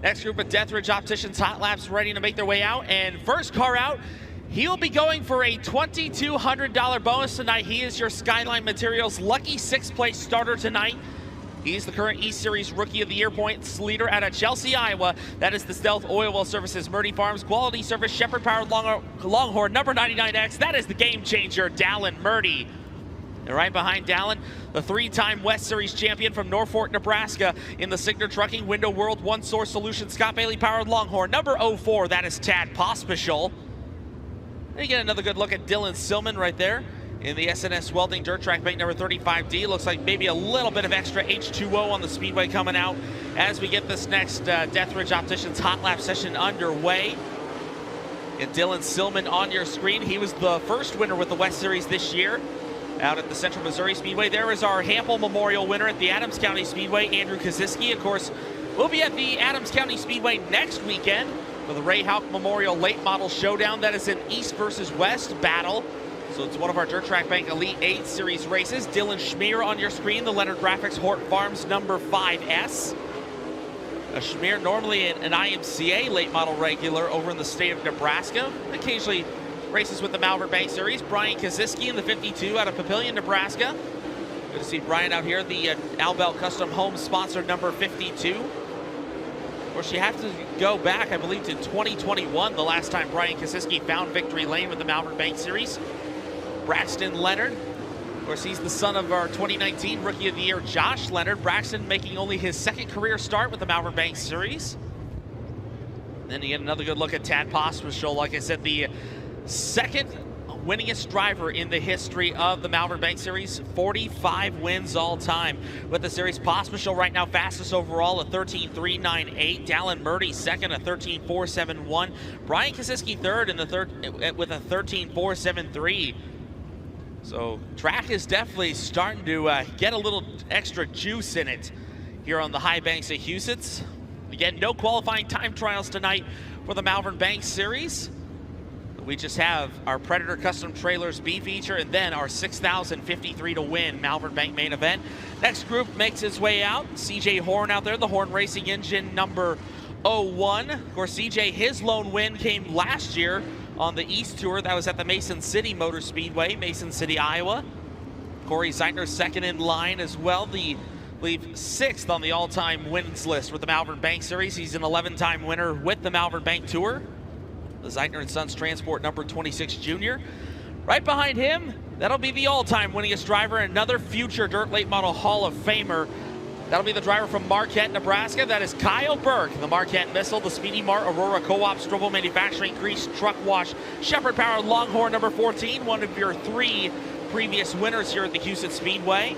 Next group of Deathridge Opticians hot laps ready to make their way out, and first car out, he'll be going for a $2,200 bonus tonight. He is your Skyline Materials lucky 6th place starter tonight. He's the current E-Series Rookie of the Year points leader out of Chelsea, Iowa. That is the Stealth Oil Well Services, Murdy Farms, Quality Service, Shepherd-powered Longhorn, number 99X. That is the game changer, Dallin Murdy. And right behind Dallin, the 3-time West Series champion from Norfolk, Nebraska in the Signer Trucking, Window World, One Source Solutions, Scott Bailey-powered Longhorn, number 04. That is Tad Pospischal. And you get another good look at Dylan Silman right there in the SNS Welding Dirt Track Bank number 35D. Looks like maybe a little bit of extra H2O on the Speedway coming out as we get this next Deathridge Opticians hot lap session underway. And Dylan Silman on your screen. He was the first winner with the West Series this year out at the Central Missouri Speedway. There is our Hampel Memorial winner at the Adams County Speedway, Andrew Kaziski. Of course, we'll be at the Adams County Speedway next weekend for the Ray Houck Memorial Late Model Showdown. That is an East versus West battle. So it's one of our Dirt Track Bank Elite 8 Series races. Dylan Schmier on your screen, the Leonard Graphics Hort Farms number 5S. Schmier normally an IMCA late model regular over in the state of Nebraska. Occasionally races with the Malvern Bank Series. Brian Kaziski in the 52 out of Papillion, Nebraska. Good to see Brian out here, the Albel Custom Home sponsor number 52. Of course, you have to go back, I believe, to 2021, the last time Brian Kosiski found victory lane with the Malvern Bank Series. Braxton Leonard, of course, he's the son of our 2019 Rookie of the Year, Josh Leonard. Braxton making only his second career start with the Malvern Bank Series. Then you get another good look at Tad Pospisil, like I said, the second winningest driver in the history of the Malvern Bank Series. 45 wins all time with the series. Pospisil right now fastest overall at 13.398. Dallin Murdy second at 13.471. Brian Kosiski third in the with a 13.473. So track is definitely starting to get a little extra juice in it here on the high banks of Huset. Again, no qualifying time trials tonight for the Malvern Bank Series. We just have our Predator Custom Trailers B feature and then our 6,053 to win Malvern Bank main event. Next group makes its way out. CJ Horn out there, the Horn Racing engine number 01. Of course, CJ, his lone win came last year on the East Tour. That was at the Mason City Motor Speedway, Mason City, Iowa. Corey Zeitner second in line as well. I believe sixth on the all-time wins list with the Malvern Bank Series. He's an 11-time winner with the Malvern Bank Tour. The Zeitner & Sons Transport number 26 junior. Right behind him, that'll be the all-time winningest driver, another future Dirt Late Model Hall of Famer. That'll be the driver from Marquette, Nebraska. That is Kyle Burke, the Marquette Missile, the Speedy Mart, Aurora Co-op, Strobel Manufacturing, Crease, Truck Wash, Shepherd Power, Longhorn number 14, one of your 3 previous winners here at the Huset Speedway.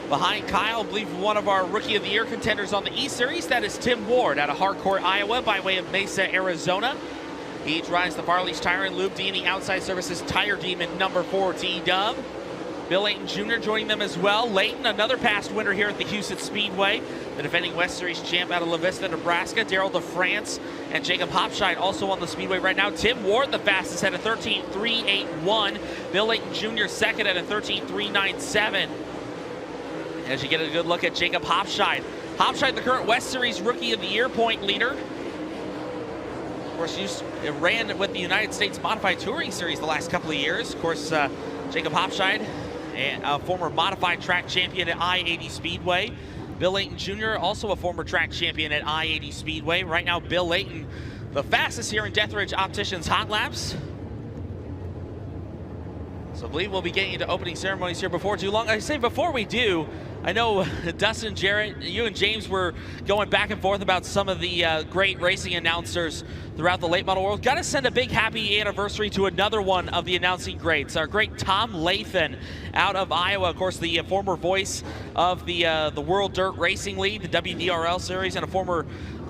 Behind Kyle, I believe one of our Rookie of the Year contenders on the E-Series, that is Tim Ward out of Harcourt, Iowa, by way of Mesa, Arizona. He drives the Farley's Tire and Lube, D&E Outside Services Tire Demon number 4 T-Dub. Bill Layton Jr. joining them as well. Layton, another past winner here at the Huset Speedway. The defending West Series champ out of La Vista, Nebraska. Daryl DeFrance and Jacob Hopscheid also on the Speedway right now. Tim Ward, the fastest, at a 13.381. Bill Layton Jr. second at a 13.397. As you get a good look at Jacob Hopscheid. Hopscheid, the current West Series Rookie of the Year point leader. Of course, he ran with the United States Modified Touring Series the last couple of years. Of course, Jacob Hopscheid, a former modified track champion at I-80 Speedway. Bill Layton Jr., also a former track champion at I-80 Speedway. Right now, Bill Layton, the fastest here in Deathridge Opticians Hot Laps. So I believe we'll be getting into opening ceremonies here before too long. I say before we do, I know Dustin, Jarrett, you and James were going back and forth about some of the great racing announcers throughout the late model world. Got to send a big happy anniversary to another one of the announcing greats, our great Tom Lathan out of Iowa. Of course, the former voice of the World Dirt Racing League, the WDRL series, and a former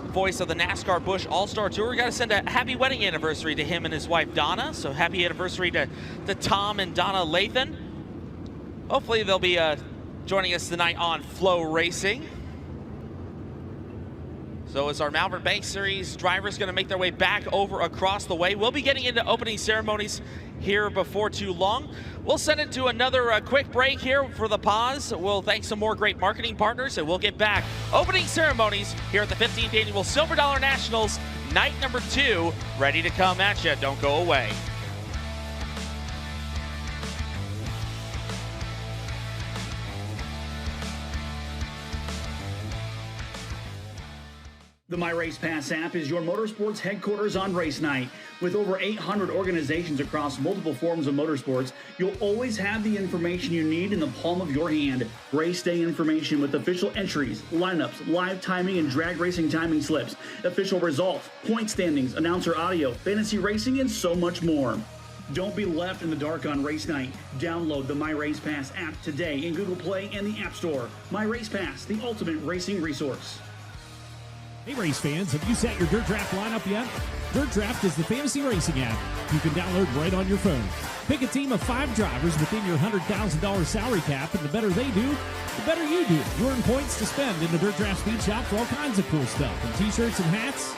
voice of the NASCAR Busch All-Star Tour. We got to send a happy wedding anniversary to him and his wife Donna. So happy anniversary to Tom and Donna Lathan. Hopefully they'll be joining us tonight on FloRacing. So as our Malvern Bank Series drivers going to make their way back over across the way, we'll be getting into opening ceremonies here before too long. We'll send it to another quick break here for the pause. We'll thank some more great marketing partners, and we'll get back. Opening ceremonies here at the 15th Annual Silver Dollar Nationals, night number 2, ready to come at you. Don't go away. The My Race Pass app is your motorsports headquarters on race night. With over 800 organizations across multiple forms of motorsports, you'll always have the information you need in the palm of your hand. Race day information with official entries, lineups, live timing and drag racing timing slips, official results, point standings, announcer audio, fantasy racing, and so much more. Don't be left in the dark on race night. Download the My Race Pass app today in Google Play and the App Store. My Race Pass, the ultimate racing resource. Hey race fans, have you set your Dirt Draft lineup yet? Dirt Draft is the fantasy racing app you can download right on your phone. Pick a team of 5 drivers within your $100,000 salary cap, and the better they do, the better you do. You earn points to spend in the Dirt Draft Speed Shop for all kinds of cool stuff, from t-shirts and hats,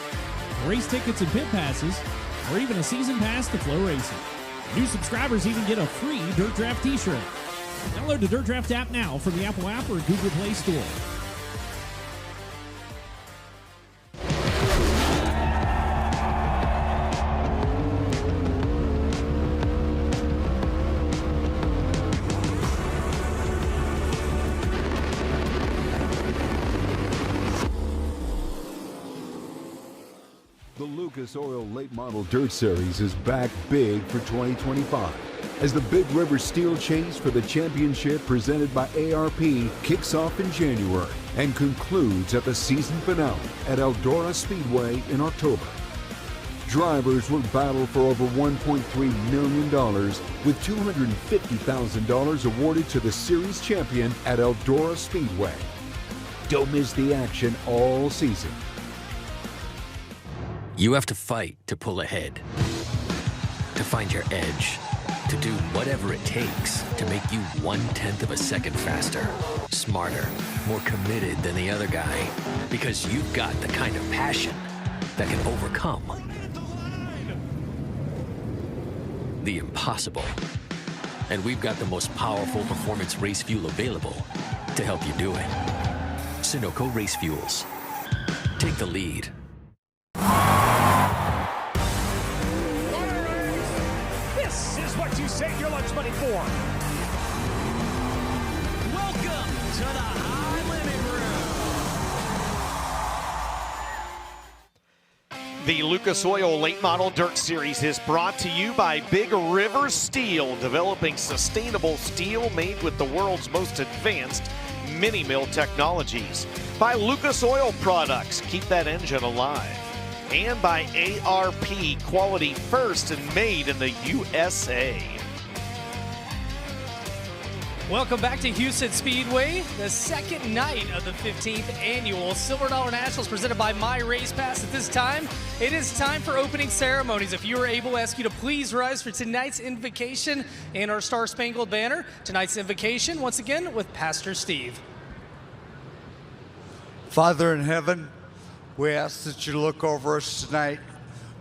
race tickets and pit passes, or even a season pass to FloRacing. New subscribers even get a free Dirt Draft t-shirt. Download the Dirt Draft app now from the Apple app or Google Play Store. Lucas Oil Late Model Dirt Series is back big for 2025 as the Big River Steel Chase for the championship presented by ARP kicks off in January and concludes at the season finale at Eldora Speedway in October. Drivers will battle for over $1.3 million with $250,000 awarded to the series champion at Eldora Speedway. Don't miss the action all season. You have to fight to pull ahead, to find your edge, to do whatever it takes to make you 1/10 of a second faster, smarter, more committed than the other guy, because you've got the kind of passion that can overcome the impossible. And we've got the most powerful performance race fuel available to help you do it. Sunoco Race Fuels. Take the lead. This is what you save your lunch money for. Welcome to the High Limit Room. The Lucas Oil Late Model Dirt Series is brought to you by Big River Steel, developing sustainable steel made with the world's most advanced mini mill technologies. By Lucas Oil Products, keep that engine alive. And by ARP, quality first and made in the USA. Welcome back to Huset Speedway, the second night of the 15th annual Silver Dollar Nationals presented by My Race Pass. At this time, it is time for opening ceremonies. If you are able, I ask you to please rise for tonight's invocation and our Star Spangled Banner. Tonight's invocation, once again, with Pastor Steve. Father in heaven, we ask that you look over us tonight.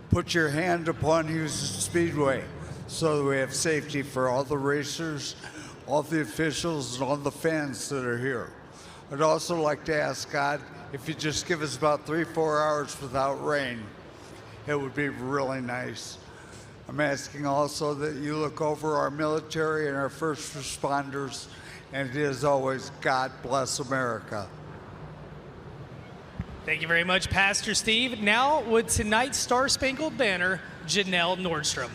Put your hand upon Huset Speedway so that we have safety for all the racers, all the officials, and all the fans that are here. I'd also like to ask God, if you just give us about 3-4 hours without rain, it would be really nice. I'm asking also that you look over our military and our first responders, and as always, God bless America. Thank you very much, Pastor Steve. Now, with tonight's Star Spangled Banner, Janelle Nordstrom.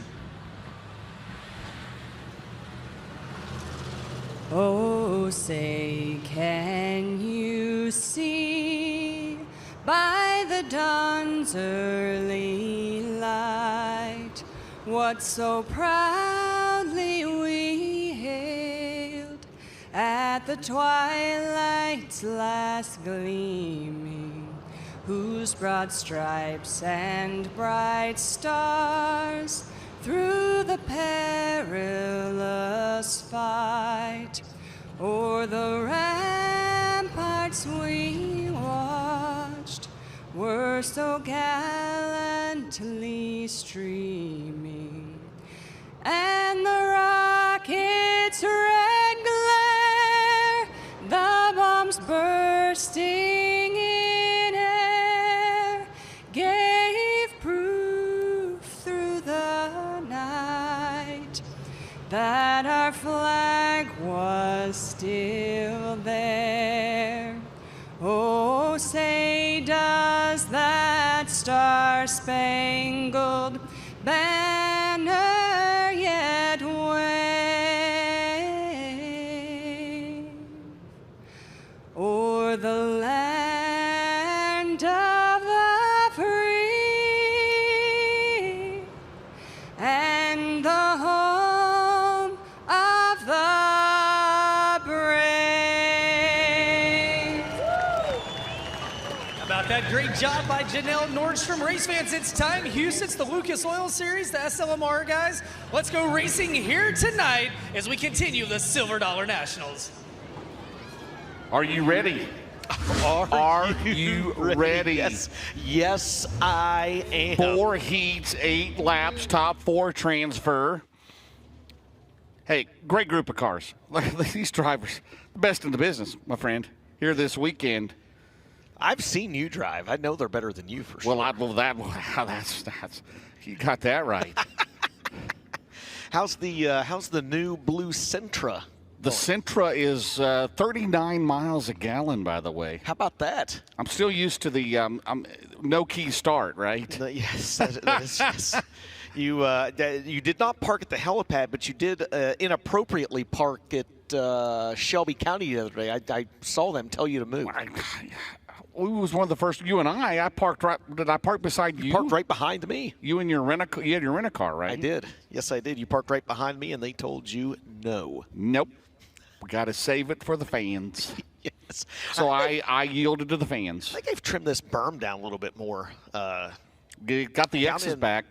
Oh, say, can you see by the dawn's early light what so proudly we hailed at the twilight's last gleaming, whose broad stripes and bright stars through the perilous fight o'er the ramparts we watched were so gallantly streaming, and the rockets' red glare, the bombs bursting in air, gave proof through the night that our flag was still there. Oh, say, does that star-spangled banner yet wave o'er the land of the free and the home of the brave? How about that great job by Janelle Nordstrom. Race fans, it's time. Huset's the Lucas Oil Series, the SLMR guys. Let's go racing here tonight as we continue the Silver Dollar Nationals. Are you ready? Are you ready? Yes, I am. 4 heats, 8 laps, top 4 transfer. Hey, great group of cars. Look at these drivers. The best in the business, my friend, here this weekend. I've seen you drive. I know they're better than you for sure. Well, that's you got that right. How's the new blue Sentra? The Sentra is 39 miles a gallon, by the way. How about that? I'm still used to the no key start, right? Yes, that is, yes. You did not park at the helipad, but you did inappropriately park at Shelby County the other day. I saw them tell you to move. It was one of the first. You and I parked right. Did I park beside you? You parked right behind me. You and your rent-a-car. You had your rent-a-car, right? I did. Yes, I did. You parked right behind me, and they told you no. Nope. We got to save it for the fans. Yes. So I yielded to the fans. I think I've trimmed this berm down a little bit more. Got the X's back.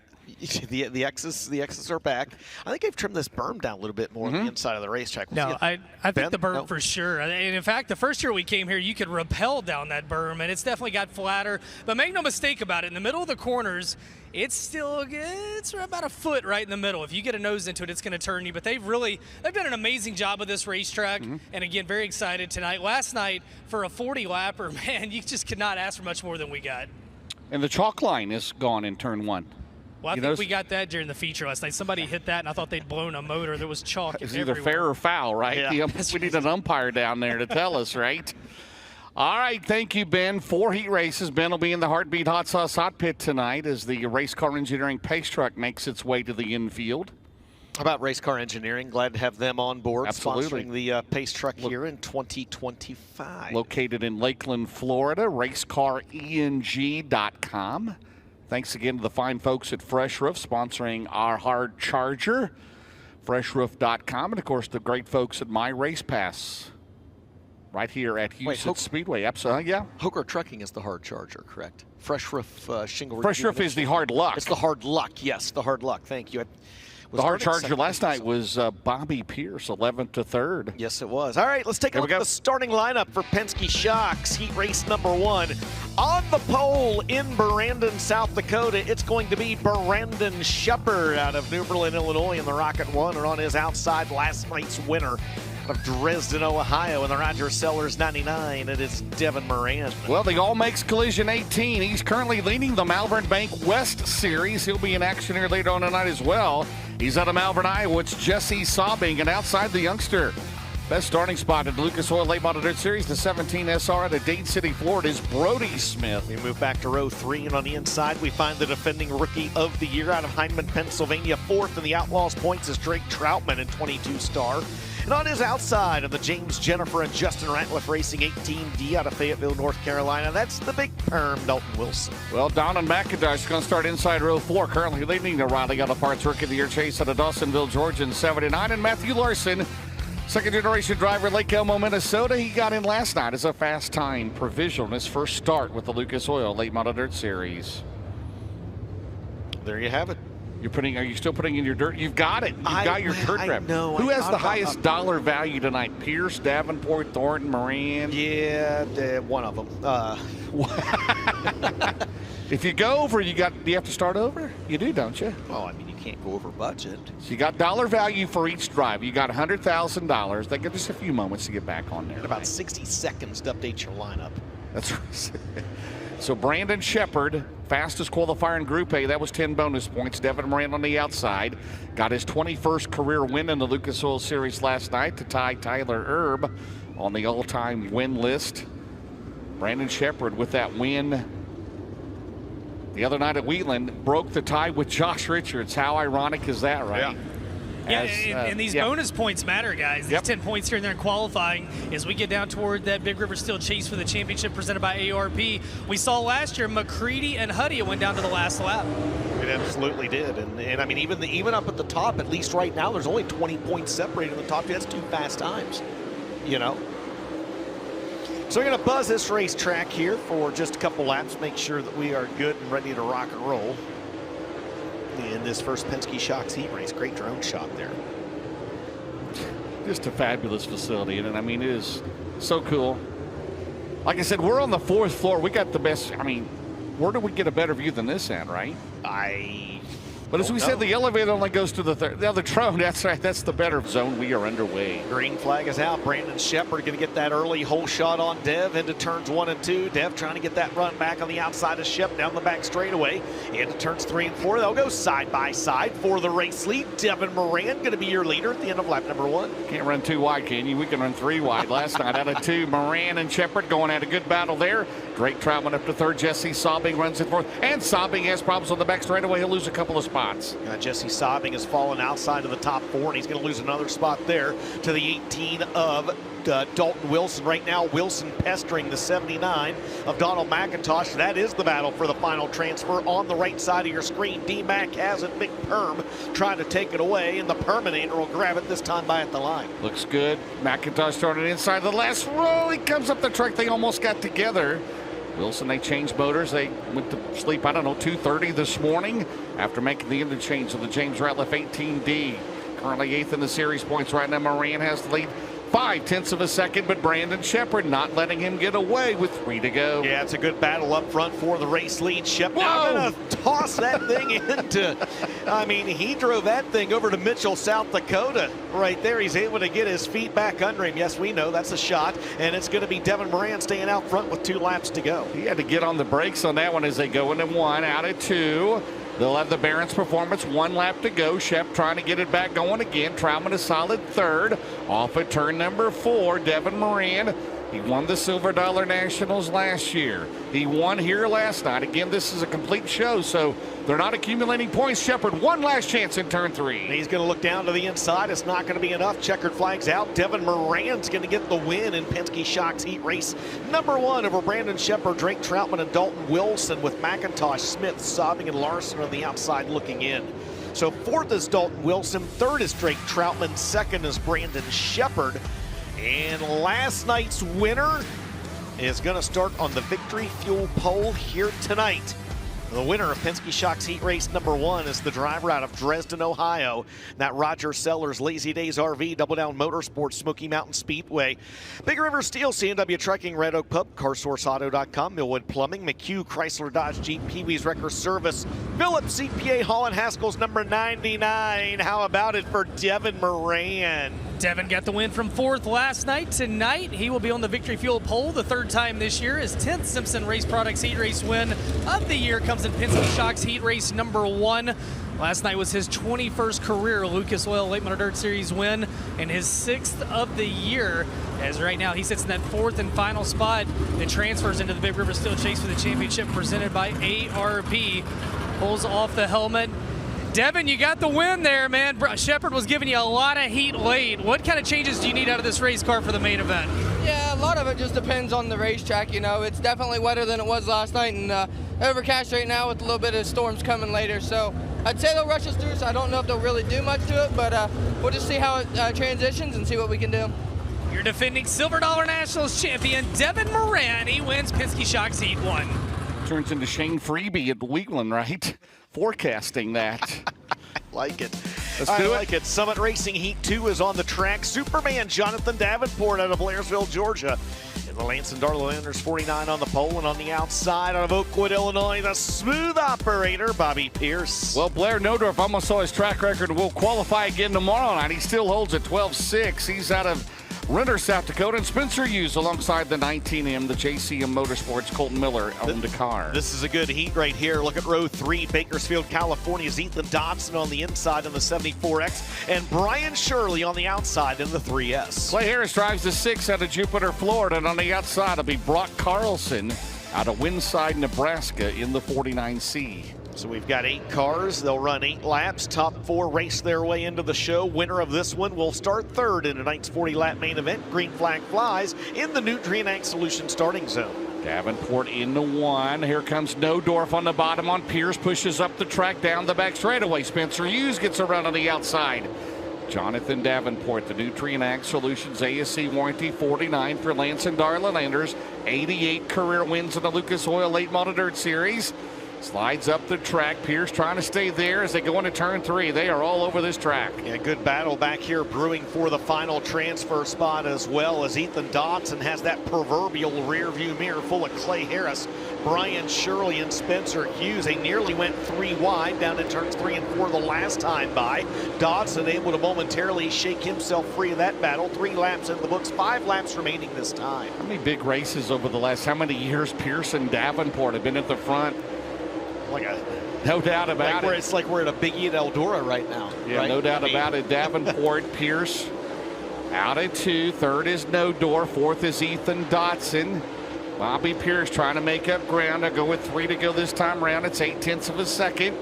The X's are back. I think I've trimmed this berm down a little bit more on the inside of the racetrack. No, I think the berm for sure. And in fact, the first year we came here, you could rappel down that berm, and it's definitely got flatter. But make no mistake about it, in the middle of the corners, it's about a foot right in the middle. If you get a nose into it, it's going to turn you. But they've done an amazing job with this racetrack. And again, very excited tonight. Last night, for a 40-lapper, man, you just could not ask for much more than we got. And the chalk line is gone in turn 1. Well, I think we got that during the feature last night. Somebody hit that, and I thought they'd blown a motor. There was chalk It's everywhere. either fair or foul, right? Yeah. We need an umpire down there to tell us, right? All right, thank you, Ben. 4 heat races. Ben will be in the Heartbeat Hot Sauce Hot Pit tonight as the Race Car Engineering Pace Truck makes its way to the infield. How about Race Car Engineering? Glad to have them on board, Absolutely. sponsoring the Pace Truck here in 2025. Located in Lakeland, Florida, racecareng.com. Thanks again to the fine folks at Fresh Roof sponsoring our hard charger, freshroof.com, and of course the great folks at My Race Pass right here at Huset Speedway. Absolutely, yeah. Hooker Trucking is the hard charger, correct? Fresh Roof shingle. Fresh Roof is the hard luck. It's the hard luck, yes, the hard luck. Thank you. The hard charger last night was Bobby Pierce, 11th to 3rd. Yes, it was. All right, let's take a look at the starting lineup for Penske Shocks Heat Race number 1. On the pole in Brandon, South Dakota, it's going to be Brandon Shepard out of New Berlin, Illinois in the Rocket 1, and on his outside, last night's winner of Dresden, Ohio in the Roger Sellers 99, it is Devin Moran. Well, the All Makes Collision 18. He's currently leading the Malvern Bank West Series. He'll be in action here later on tonight as well. He's out of Malvern, Iowa. It's Jesse Saubing, and outside the youngster. Best starting spot at the Lucas Oil Late Model Dirt Series, the 17 SR out of Dade City, Florida, is Brody Smith. We move back to row 3, and on the inside, we find the defending Rookie of the Year out of Heinemann, Pennsylvania. 4th in the Outlaws points is Drake Troutman in 22 star. And on his outside of the James Jennifer and Justin Ratliff Racing 18D out of Fayetteville, North Carolina, that's the big perm, Dalton Wilson. Well, Donald McIntosh is going to start inside row 4, currently leading the Riley Auto Parts Rookie of the Year chase out of Dawsonville, Georgia in 79. And Matthew Larson, second-generation driver, Lake Elmo, Minnesota. He got in last night as a fast time provisional in his first start with the Lucas Oil Late Model Dirt Series. There you have it. Are you still putting in your dirt? You've got it. You've got your dirt draft. Who has the highest dollar value tonight? Pierce, Davenport, Thornton, Moran? Yeah, one of them. If you go over, do you have to start over? You do, don't you? Oh, I mean, you can't go over budget. So you got dollar value for each drive. You got $100,000. That gives us a few moments to get back on there. And about 60 seconds to update your lineup. That's right. So Brandon Shepard, fastest qualifier in Group A. That was 10 bonus points. Devin Moran on the outside. Got his 21st career win in the Lucas Oil Series last night to tie Tyler Erb on the all-time win list. Brandon Shepard with that win the other night at Wheatland broke the tie with Josh Richards. How ironic is that, right? Yeah, and these bonus points matter, guys. These 10 points here and there in qualifying as we get down toward that Big River Steel chase for the championship presented by ARP. We saw last year McCready and Huddy went down to the last lap. It absolutely did. And I mean, even up at the top, at least right now, there's only 20 points separated in the top two. That's 2 fast times, you know. So we're going to buzz this racetrack here for just a couple laps, make sure that we are good and ready to rock and roll in this first Penske Shocks heat race. Great drone shot there. Just a fabulous facility, and I mean, it is so cool. Like I said, we're on the 4th floor. We got the best. I mean, where do we get a better view than this at, right? But as we said, the elevator only goes to the other drone. That's right. That's the better zone. We are underway. Green flag is out. Brandon Shepard going to get that early hole shot on Dev into turns 1 and 2. Dev trying to get that run back on the outside of Shep down the back straightaway into turns 3 and 4. They'll go side by side for the race lead. Devin Moran going to be your leader at the end of lap number 1. Can't run 2 wide, can you? We can run 3 wide. Last night out of 2, Moran and Shepard going at a good battle there. Drake Troutman up to 3rd. Jesse Sobbing runs in 4th. And Sobbing has problems on the back straightaway. He'll lose a couple of spots. Jesse Sobbing has fallen outside of the top 4, and he's going to lose another spot there to the 18 of Dalton Wilson. Right now, Wilson pestering the 79 of Donald McIntosh. That is the battle for the final transfer on the right side of your screen. D-Mac has it. Big Perm trying to take it away, and the Perminator will grab it this time by at the line. Looks good. McIntosh started inside the last row. He comes up the track. They almost got together. Wilson, they changed motors. They went to sleep, 2:30 this morning after making the interchange of the James Ratliff 18D. Currently 8th in the series points right now. Moran has the lead 0.5 of a second, but Brandon Shepard not letting him get away with 3 to go. Yeah, it's a good battle up front for the race lead. Shep now going to toss that thing into, he drove that thing over to Mitchell, South Dakota. Right there, he's able to get his feet back under him. Yes, we know that's a shot, and it's going to be Devin Moran staying out front with 2 laps to go. He had to get on the brakes on that one as they go into 1 out of 2. They'll have the Barron's performance, 1 lap to go. Shep trying to get it back going again. Troutman a solid 3rd. Off at turn number 4, Devin Moran. He won the Silver Dollar Nationals last year. He won here last night. Again, this is a complete show, so they're not accumulating points. Shepard, 1 last chance in turn 3. He's going to look down to the inside. It's not going to be enough. Checkered flags out. Devin Moran's going to get the win in Penske Shocks Heat Race number 1 over Brandon Shepard, Drake Troutman, and Dalton Wilson, with McIntosh, Smith, Sobbing, and Larson on the outside looking in. So 4th is Dalton Wilson, 3rd is Drake Troutman, 2nd is Brandon Shepard. And last night's winner is going to start on the Victory Fuel pole here tonight. The winner of Penske Shocks Heat Race number 1 is the driver out of Dresden, Ohio. That Roger Sellers, Lazy Days RV, Double Down Motorsports, Smoky Mountain Speedway, Big River Steel, C&W Trucking, Red Oak Pub, CarSourceAuto.com, Millwood Plumbing, McHugh Chrysler Dodge Jeep, Pee-wee's Wrecker Service, Phillips CPA, Hall & Haskell's number 99. How about it for Devin Moran? Devin got the win from 4th last night. Tonight, he will be on the Victory Fuel pole the 3rd time this year. His 10th Simpson Race Products Heat Race win of the year comes in Penske Shocks Heat Race number 1. Last night was his 21st career Lucas Oil Late Model Dirt Series win and his 6th of the year. As right now he sits in that 4th and final spot that transfers into the Big River Steel Chase for the championship presented by ARP. Pulls off the helmet. Devin, you got the win there, man. Shepard was giving you a lot of heat late. What kind of changes do you need out of this race car for the main event? Yeah, a lot of it just depends on the racetrack. It's definitely wetter than it was last night, and overcast right now with a little bit of storms coming later. So I'd say they'll rush us through, so I don't know if they'll really do much to it, but we'll just see how it transitions and see what we can do. Your defending Silver Dollar Nationals champion, Devin Moran. He wins Penske Shocks Heat 1. Turns into Shane Freebie at Wheatland, right? Forecasting that. Like it. Let's do it. Like it. Summit Racing Heat 2 is on the track. Superman Jonathan Davenport out of Blairsville, Georgia. And the Lance and Darlanders 49 on the pole, and on the outside out of Oakwood, Illinois, the smooth operator, Bobby Pierce. Well, Blair Nodorf almost saw his track record and will qualify again tomorrow night. He still holds at 12.6. He's out of Renner, South Dakota, and Spencer Hughes alongside the 19M, the JCM Motorsports, Colton Miller owned a car. This is a good heat right here. Look at row 3, Bakersfield, California's Ethan Dodson on the inside in the 74X, and Brian Shirley on the outside in the 3S. Clay Harris drives the 6 out of Jupiter, Florida, and on the outside will be Brock Carlson out of Windside, Nebraska in the 49C. So we've got 8 cars. They'll run 8 laps. Top 4 race their way into the show. Winner of this one will start 3rd in tonight's 40-lap main event. Green flag flies in the Nutrien Ag Solutions starting zone. Davenport into 1. Here comes Nodorf on the bottom on Pierce. Pushes up the track down the back straightaway. Spencer Hughes gets around on the outside. Jonathan Davenport, the Nutrien Ag Solutions ASC warranty, 49 for Lance and Darla Landers. 88 career wins in the Lucas Oil Late Model Dirt Series. Slides up the track. Pierce trying to stay there as they go into turn 3. They are all over this track. Yeah, good battle back here brewing for the final transfer spot, as well as Ethan Dotson has that proverbial rear view mirror full of Clay Harris, Brian Shirley, and Spencer Hughes. They nearly went 3 wide down in turns 3 and 4 the last time by. Dodson able to momentarily shake himself free of that battle. 3 laps in the books, 5 laps remaining this time. How many big races over the last, how many years Pierce and Davenport have been at the front? No doubt about it. It's like we're at a Big E at Eldora right now. Yeah, right? no doubt about it. Davenport, Pierce out at 2. 3rd is Nodor. 4th is Ethan Dotson. Bobby Pierce trying to make up ground. I go with 3 to go this time around. It's 0.8 of a second.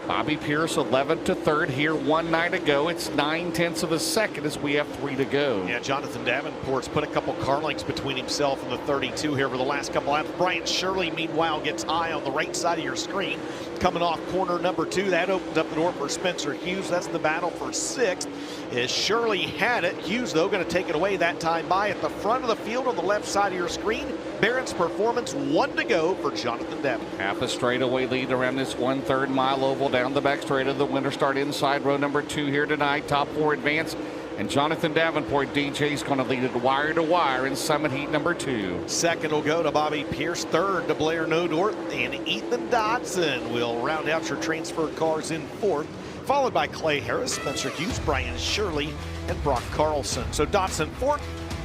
Bobby Pierce 11th to 3rd here, 1.9 to go. It's 0.9 of a second as we have 3 to go. Yeah, Jonathan Davenport's put a couple car lengths between himself and the 32 here for the last couple laps. Brian Shirley, meanwhile, gets high on the right side of your screen. Coming off corner number 2, that opens up the door for Spencer Hughes. That's the battle for 6th. As Shirley had it, Hughes, though, going to take it away that time by. At the front of the field on the left side of your screen, Barrett's Performance, 1 to go for Jonathan Davenport. Half a straightaway lead around this 1/3 mile oval down the back straight of the winter start inside row number 2 here tonight. Top 4 advance. And Jonathan Davenport, DJ's going to lead it wire to wire in Summit Heat number 2. 2nd will go to Bobby Pierce. 3rd to Blair Nodort. And Ethan Dotson will round out your transfer cars in 4th. Followed by Clay Harris, Spencer Hughes, Brian Shirley, and Brock Carlson. So Dotson 4th,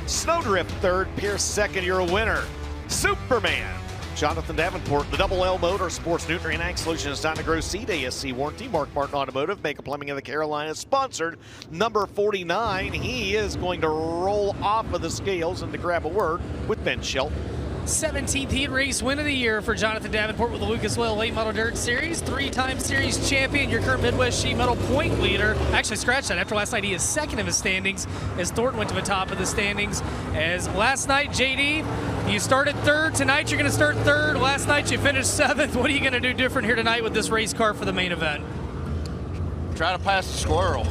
Snowdrift 3rd, Pierce 2nd, your winner. Superman Jonathan Davenport, the Double L Motorsports Nutrient Ag Solutions, Dyna-Gro Seed, ASC Warranty, Mark Martin Automotive, Baker Plumbing of the Carolinas, sponsored number 49. He is going to roll off of the scales and to grab a word with Ben Shelton. 17th heat race win of the year for Jonathan Davenport with the Lucas Oil Late Model Dirt Series. 3-time series champion, your current Midwest Sheet Metal point leader. Actually scratched that after last night. He is 2nd of his standings as Thornton went to the top of the standings. As last night, JD, you started 3rd. Tonight you're going to start 3rd. Last night you finished 7th. What are you going to do different here tonight with this race car for the main event? Try to pass the squirrel.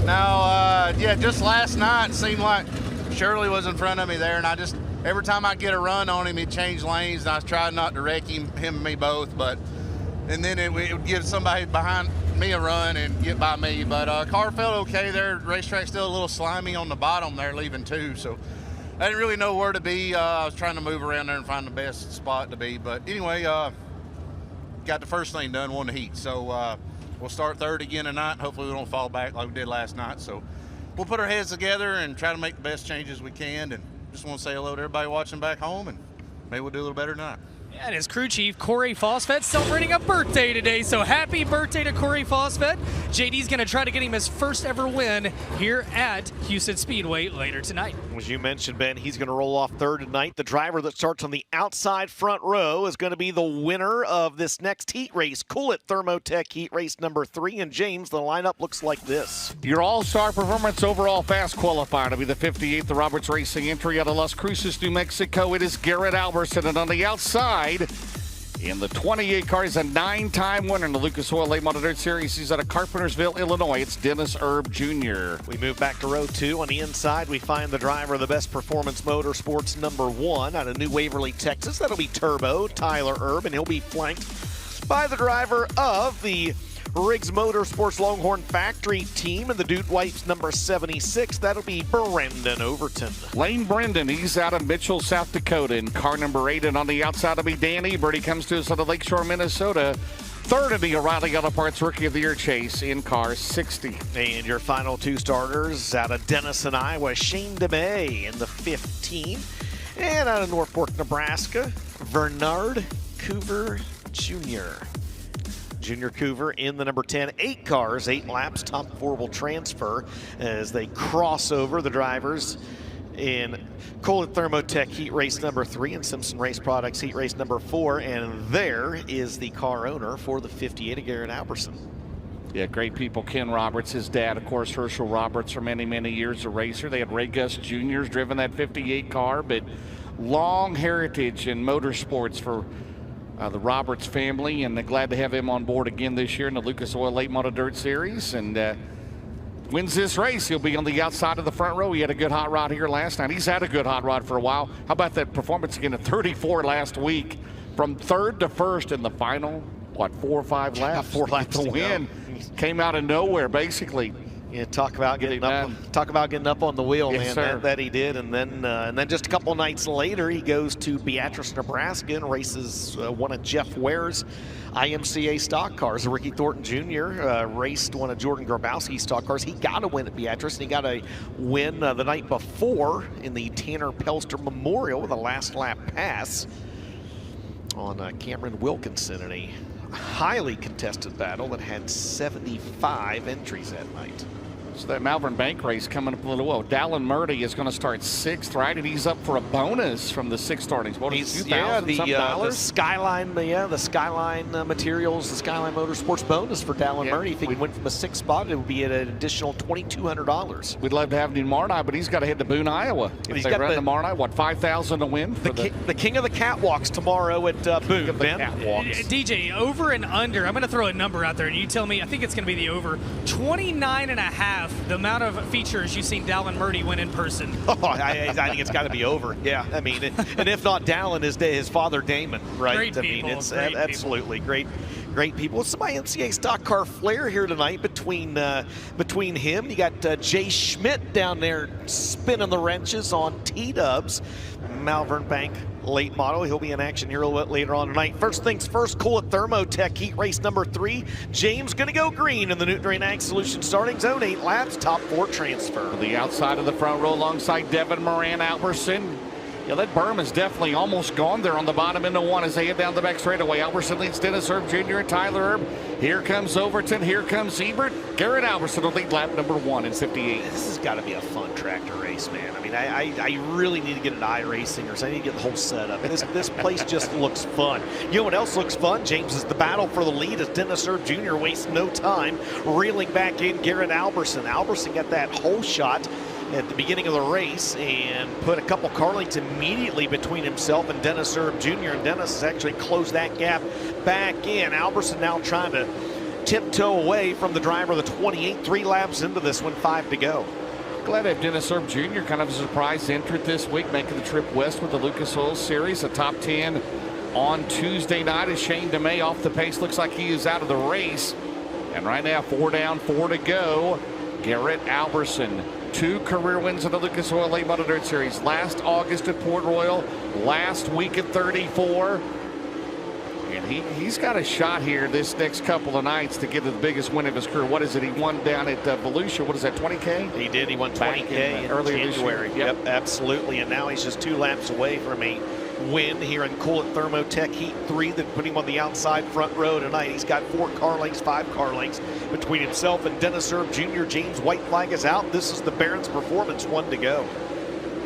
Now, yeah, just last night it seemed like Shirley was in front of me there, and every time I get a run on him, he'd change lanes, and I was trying not to wreck him and me both, and then it would give somebody behind me a run and get by me. But car felt okay there. Racetrack's still a little slimy on the bottom there, leaving 2, so I didn't really know where to be. I was trying to move around there and find the best spot to be. But anyway, got the first thing done, won the heat. So we'll start 3rd again tonight. Hopefully we don't fall back like we did last night. So we'll put our heads together and try to make the best changes we can. And just want to say hello to everybody watching back home, and maybe we'll do a little better tonight. Yeah, and his crew chief, Corey Fosfett, celebrating a birthday today, so happy birthday to Corey Fosfett. JD's going to try to get him his first ever win here at Huset Speedway later tonight. As you mentioned, Ben, he's going to roll off 3rd tonight. The driver that starts on the outside front row is going to be the winner of this next heat race, Coolett Thermotech heat race number 3. And James, the lineup looks like this. Your all-star performance overall fast qualifier to be the 58th, the Roberts Racing entry out of Las Cruces, New Mexico. It is Garrett Alberson, and on the outside, in the 28 car, he's a 9-time winner in the Lucas Oil Late Model Dirt Series. He's out of Carpentersville, Illinois. It's Dennis Erb Jr. We move back to row 2. On the inside, we find the driver of the Best Performance Motorsports number 1 out of New Waverly, Texas. That'll be Turbo, Tyler Erb, and he'll be flanked by the driver of the Riggs Motorsports Longhorn Factory team and the Dude Wipes number 76. That'll be Brendan Overton. Lane Brendan, he's out of Mitchell, South Dakota in car number 8. And on the outside will be Dan Ebert. He comes to us out of Lakeshore, Minnesota. 3rd in the O'Reilly Auto Parts Rookie of the Year chase in car 60. And your final 2 starters out of Denison, Iowa, Shane DeMay in the 15. And out of North Fork, Nebraska, Bernard Coover Jr. Junior Coover in the number 10. 8 cars, 8 laps. Top 4 will transfer as they cross over the drivers in Coolett Thermotech heat race number 3 and Simpson Race Products heat race number 4. And there is the car owner for the 58, Garrett Alberson. Yeah, great people. Ken Roberts, his dad, of course, Herschel Roberts, for many, many years a racer. They had Ray Gus Jr.'s driven that 58 car, but long heritage in motorsports for the Roberts family, and glad to have him on board again this year in the Lucas Oil Late Model Dirt Series. And wins this race. He'll be on the outside of the front row. He had a good hot rod here last night. He's had a good hot rod for a while. How about that performance again at 34 last week? from third to first in the final, what, 4 or 5 laps? 4 laps to to win. go. Came out of nowhere, basically. Yeah, talk about getting up on the wheel, Yes, man. That he did, and then just a couple nights later, he goes to Beatrice, Nebraska, and races one of Jeff Ware's IMCA stock cars. Ricky Thornton Jr. Raced one of Jordan Grabowski's stock cars. He got a win at Beatrice, and he got a win the night before in the Tanner Pelster Memorial with a last lap pass on Cameron Wilkinson in a highly contested battle that had 75 entries that night. So that Malvern Bank race coming up a little well. Dallin Murdy is going to start 6th, right? And he's up for a bonus from the 6 startings. What is the Skyline, the Skyline Materials, the Skyline Motorsports bonus for Dallin Murdy. If he went from a 6th spot, it would be at an additional $2,200. We'd love to have him in Marni, but he's got to head to Boone, Iowa. If they run to Marni, what, $5,000 to win? The king of the catwalks tomorrow at Boone, Ben. DJ, over and under. I'm going to throw a number out there, and you tell me. I think it's going to be the over. 29.5. The amount of features you've seen Dallin Murdy win in person. Oh, I think it's got to be over. Yeah, I mean, and if not Dallin, his father Damon, right? Great people, it's absolutely great people. Some IMCA stock car flair here tonight between him. You got Jay Schmidt down there spinning the wrenches on T-Dubs. Malvern Bank late model. He'll be in action here a little bit later on tonight. First things first, Cool at Thermotech Heat Race number 3. James going to go green in the Newton Rain Ag Solutions starting zone. 8 laps, top 4 transfer. The outside of the front row alongside Devin Moran Alberson. Yeah, that berm is definitely almost gone there on the bottom into 1 as they head down the back straightaway. Alberson leads Dennis Herb Jr. and Tyler Herb. Here comes Overton. Here comes Ebert. Garrett Alberson will lead lap number 1 in 58. This has got to be a fun track to race, man. I mean, I really need to get an iRacing or something. I need to get the whole setup. This place just looks fun. You know what else looks fun, James, is the battle for the lead as Dennis Herb Jr. wastes no time reeling back in Garrett Alberson. Alberson got that whole shot at the beginning of the race and put a couple car lengths immediately between himself and Dennis Herb Jr. And Dennis has actually closed that gap back in. Alberson now trying to tiptoe away from the driver of the 28, 3 laps into this one, 5 to go. Glad to have Dennis Herb Jr. kind of a surprise entrant this week, making the trip west with the Lucas Oil Series. A top 10 on Tuesday night as Shane DeMay off the pace. Looks like he is out of the race. And right now, 4 down, 4 to go. Garrett Alberson. 2 career wins in the Lucas Oil Late Model Dirt Series. Last August at Port Royal, last week at 34. And he's got a shot here this next couple of nights to get to the biggest win of his career. What is it? He won down at Volusia. What is that, 20K? He did. He won 20K in earlier January. This year. Yep, absolutely. And now he's just 2 laps away from a win here in Cool at Thermotech Heat 3 that put him on the outside front row tonight. He's got 4 car lengths, 5 car lengths between himself and Dennis Herb Jr. James White flag is out. This is the Barron's Performance, 1 to go.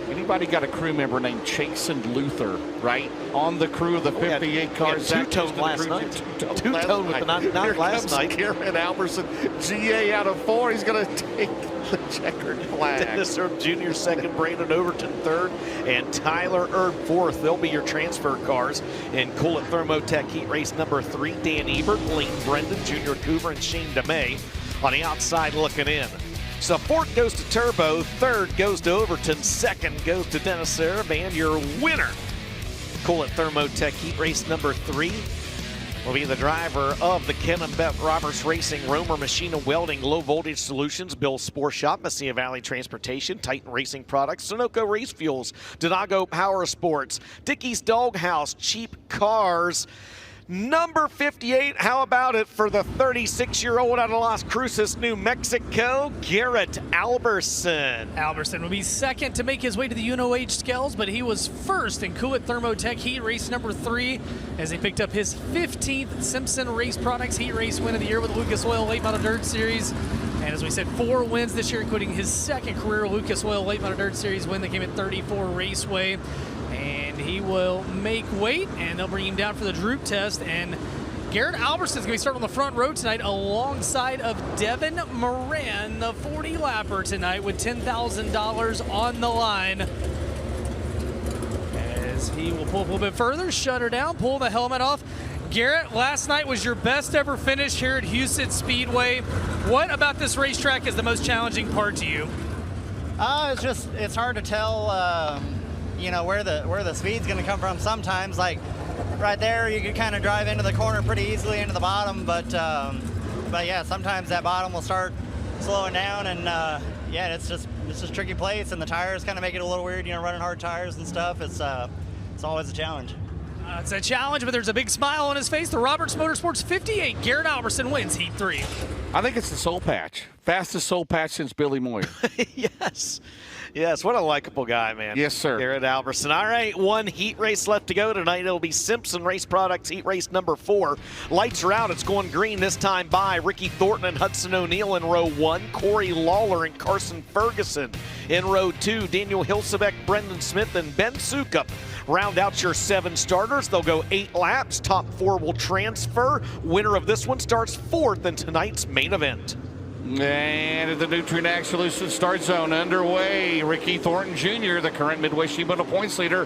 Anybody got a crew member named Chasen Luther, right? On the crew of the 58 cars. Two-tone last night. Two-tone with the 99 last night. Garrett Alberson, GA out of 4. He's going to take the checkered flag. Dennis Herb Jr. second, Brandon Overton third, and Tyler Erb fourth. They'll be your transfer cars in Cool at Thermotech Heat Race number 3. Dan Ebert, Lane Brendan, Junior Coover, and Shane DeMay on the outside looking in. So 4th goes to Turbo, 3rd goes to Overton, 2nd goes to Dennis Herb, and your winner, Cool at Thermotech Heat Race number 3, will be the driver of the Ken and Beth Roberts Racing, Romer Machine and Welding, Low Voltage Solutions, Bill's Sport Shop, Messia Valley Transportation, Titan Racing Products, Sunoco Race Fuels, Donago Power Sports, Dickey's Doghouse, Cheap Cars. Number 58, how about it for the 36-year-old out of Las Cruces, New Mexico, Garrett Alberson. Alberson will be 2nd to make his way to the UNOH scales, but he was 1st in Cool at Thermotech Heat Race number 3 as he picked up his 15th Simpson Race Products Heat Race win of the year with the Lucas Oil Late Model Dirt Series. And as we said, 4 wins this year, including his 2nd career Lucas Oil Late Model Dirt Series win that came at 34 Raceway. And he will make weight, and they'll bring him down for the droop test. And Garrett Alberson is going to be starting on the front row tonight alongside of Devin Moran, the 40-lapper tonight, with $10,000 on the line. As he will pull up a little bit further, shut her down, pull the helmet off. Garrett, last night was your best ever finish here at Huset Speedway. What about this racetrack is the most challenging part to you? It's hard to tell, you know, where the speed's going to come from. Sometimes, like right there, you can kind of drive into the corner pretty easily into the bottom, but yeah, sometimes that bottom will start slowing down, and yeah, it's just tricky place, and the tires kind of make it a little weird, running hard tires and stuff. It's always a challenge. It's a challenge, but there's a big smile on his face. The Roberts Motorsports 58, Garrett Alberson wins Heat 3. I think it's the soul patch. Fastest soul patch since Billy Moyer. Yes, what a likable guy, man. Yes, sir. Garrett Alberson. All right, one heat race left to go tonight. It'll be Simpson Race Products heat race number 4. Lights are out. It's going green this time by Ricky Thornton and Hudson O'Neill in row 1. Corey Lawler and Carson Ferguson in row 2. Daniel Hilsebeck, Brendan Smith, and Ben Sukup round out your 7 starters. They'll go 8 laps. Top 4 will transfer. Winner of this one starts 4th in tonight's main event. And the Nutrien Solutions start zone underway. Ricky Thornton Jr., the current Midway Shimano points leader.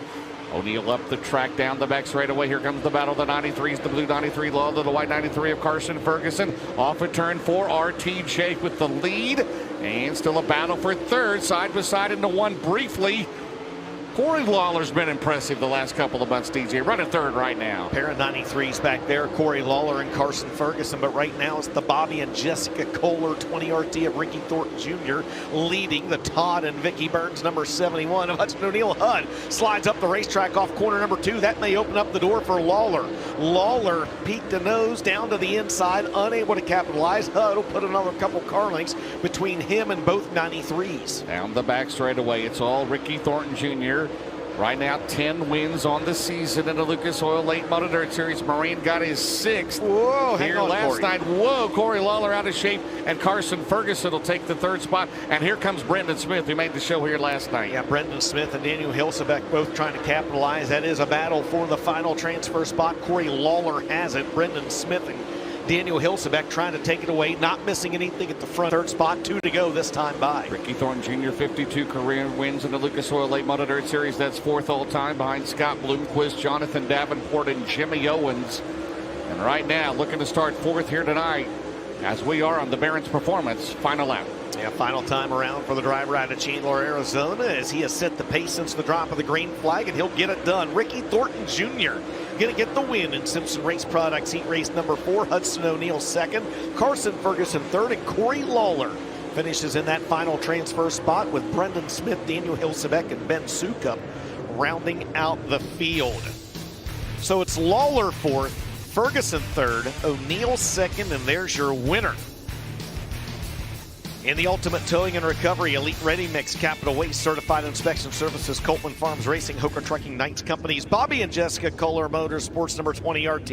O'Neill up the track, down the back straightaway. Here comes the battle of the 93s, the blue 93 Law to the white 93 of Carson Ferguson. Off at turn 4, RT Jake with the lead. And still a battle for 3rd, side by side into 1 briefly. Corey Lawler's been impressive the last couple of months, DJ. Running 3rd right now. Pair of 93s back there, Corey Lawler and Carson Ferguson. But right now it's the Bobby and Jessica Kohler 20 RT of Ricky Thornton Jr. leading the Todd and Vicky Burns number 71 of Hudson O'Neill. Hud slides up the racetrack off corner number 2. That may open up the door for Lawler. Lawler peeked the nose down to the inside, unable to capitalize. Hud will put another couple car lengths between him and both 93s. Down the back straightaway, it's all Ricky Thornton Jr. Right now, 10 wins on the season in the Lucas Oil Late Model Dirt Series. Marine got his 6th. Whoa, here last night. Whoa, Corey Lawler out of shape, and Carson Ferguson will take the 3rd spot. And here comes Brendan Smith, who made the show here last night. Yeah, Brendan Smith and Daniel Hilsebeck both trying to capitalize. That is a battle for the final transfer spot. Corey Lawler has it. Brendan Smith and Daniel Hilsebeck trying to take it away, not missing anything at the front. 3rd spot, 2 to go this time by. Ricky Thornton Jr., 52 career wins in the Lucas Oil Late Model Dirt Series. That's 4th all time behind Scott Bloomquist, Jonathan Davenport, and Jimmy Owens. And right now, looking to start 4th here tonight, as we are on the Barron's Performance final lap. Yeah, final time around for the driver out of Chandler, Arizona, as he has set the pace since the drop of the green flag, and he'll get it done. Ricky Thornton Jr. going to get the win in Simpson Race Products heat race number 4. Hudson O'Neill 2nd, Carson Ferguson 3rd, and Corey Lawler finishes in that final transfer spot with Brendan Smith, Daniel Hilsebeck, and Ben Sukup rounding out the field. So it's Lawler 4th, Ferguson 3rd, O'Neill 2nd, and there's your winner. In the Ultimate Towing and Recovery Elite Ready Mix, Capital Waste Certified Inspection Services, Copeland Farms Racing, Hooker Trucking, Knights Companies, Bobby and Jessica Kohler Motorsports number 20 RT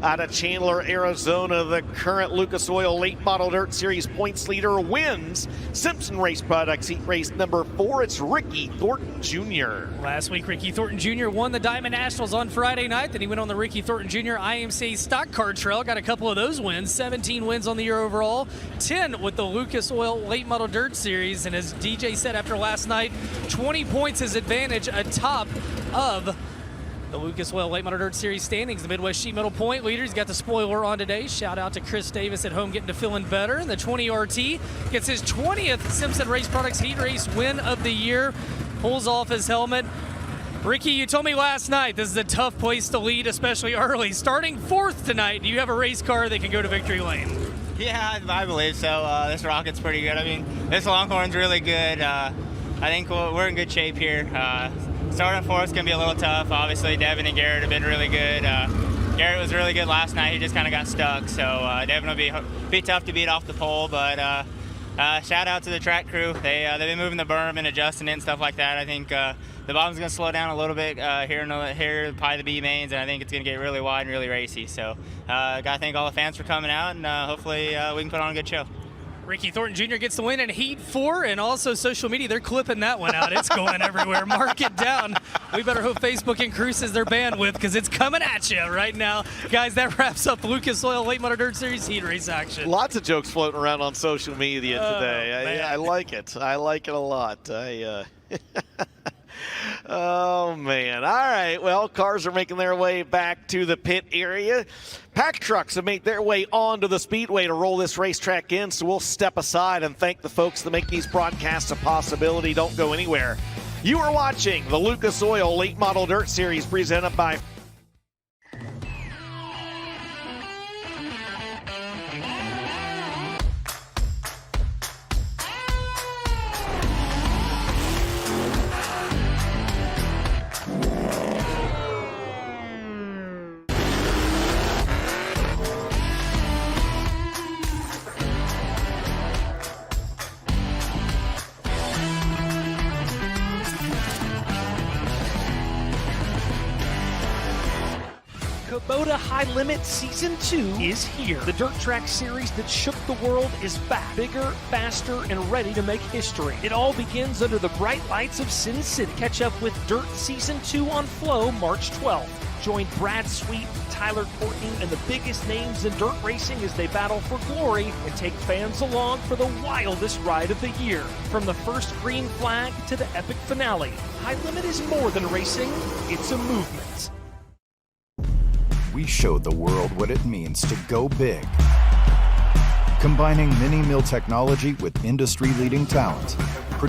out of Chandler, Arizona. The current Lucas Oil Late Model Dirt Series points leader wins Simpson Race Products heat race number 4. It's Ricky Thornton Jr. Last week, Ricky Thornton Jr. won the Diamond Nationals on Friday night. Then he went on the Ricky Thornton Jr. IMCA Stock Car Trail. Got a couple of those wins. 17 wins on the year overall. 10 with the Lucas Oil Late Model Dirt Series, and as DJ said after last night, 20 points his advantage atop of the Lucas Oil Late Model Dirt Series standings. The Midwest Sheet Metal point leader, he's got the spoiler on today. Shout out to Chris Davis at home getting to feeling better. And the 20 RT gets his 20th Simpson Race Products heat race win of the year. Pulls off his helmet. Ricky, you told me last night this is a tough place to lead, especially early. Starting 4th tonight, do you have a race car that can go to victory lane? Yeah, I believe so. This Rocket's pretty good. I mean, this Longhorn's really good. I think we're in good shape here. Starting 4th is going to be a little tough. Obviously, Devin and Garrett have been really good. Garrett was really good last night. He just kind of got stuck. So Devin will be tough to beat off the pole. But shout out to the track crew. They've been moving the berm and adjusting it and stuff like that. I think the bottom's going to slow down a little bit here, probably the B mains, and I think it's going to get really wide and really racy. So got to thank all the fans for coming out, and hopefully we can put on a good show. Ricky Thornton Jr. gets the win in Heat 4, and also social media, they're clipping that one out. It's going everywhere. Mark it down. We better hope Facebook increases their bandwidth because it's coming at you right now. Guys, that wraps up Lucas Oil Late Model Dirt Series heat race action. Lots of jokes floating around on social media today. I like it. I like it a lot. Oh, man. All right. Well, cars are making their way back to the pit area. Pack trucks have made their way onto the Speedway to roll this racetrack in, so we'll step aside and thank the folks that make these broadcasts a possibility. Don't go anywhere. You are watching the Lucas Oil Late Model Dirt Series presented by Kubota High Limit Season 2 is here. The dirt track series that shook the world is back. Bigger, faster, and ready to make history. It all begins under the bright lights of Sin City. Catch up with Dirt Season 2 on Flow March 12th. Join Brad Sweet, Tyler Courtney, and the biggest names in dirt racing as they battle for glory and take fans along for the wildest ride of the year. From the first green flag to the epic finale, High Limit is more than racing, it's a movement. We showed the world what it means to go big. Combining mini mill technology with industry-leading talent.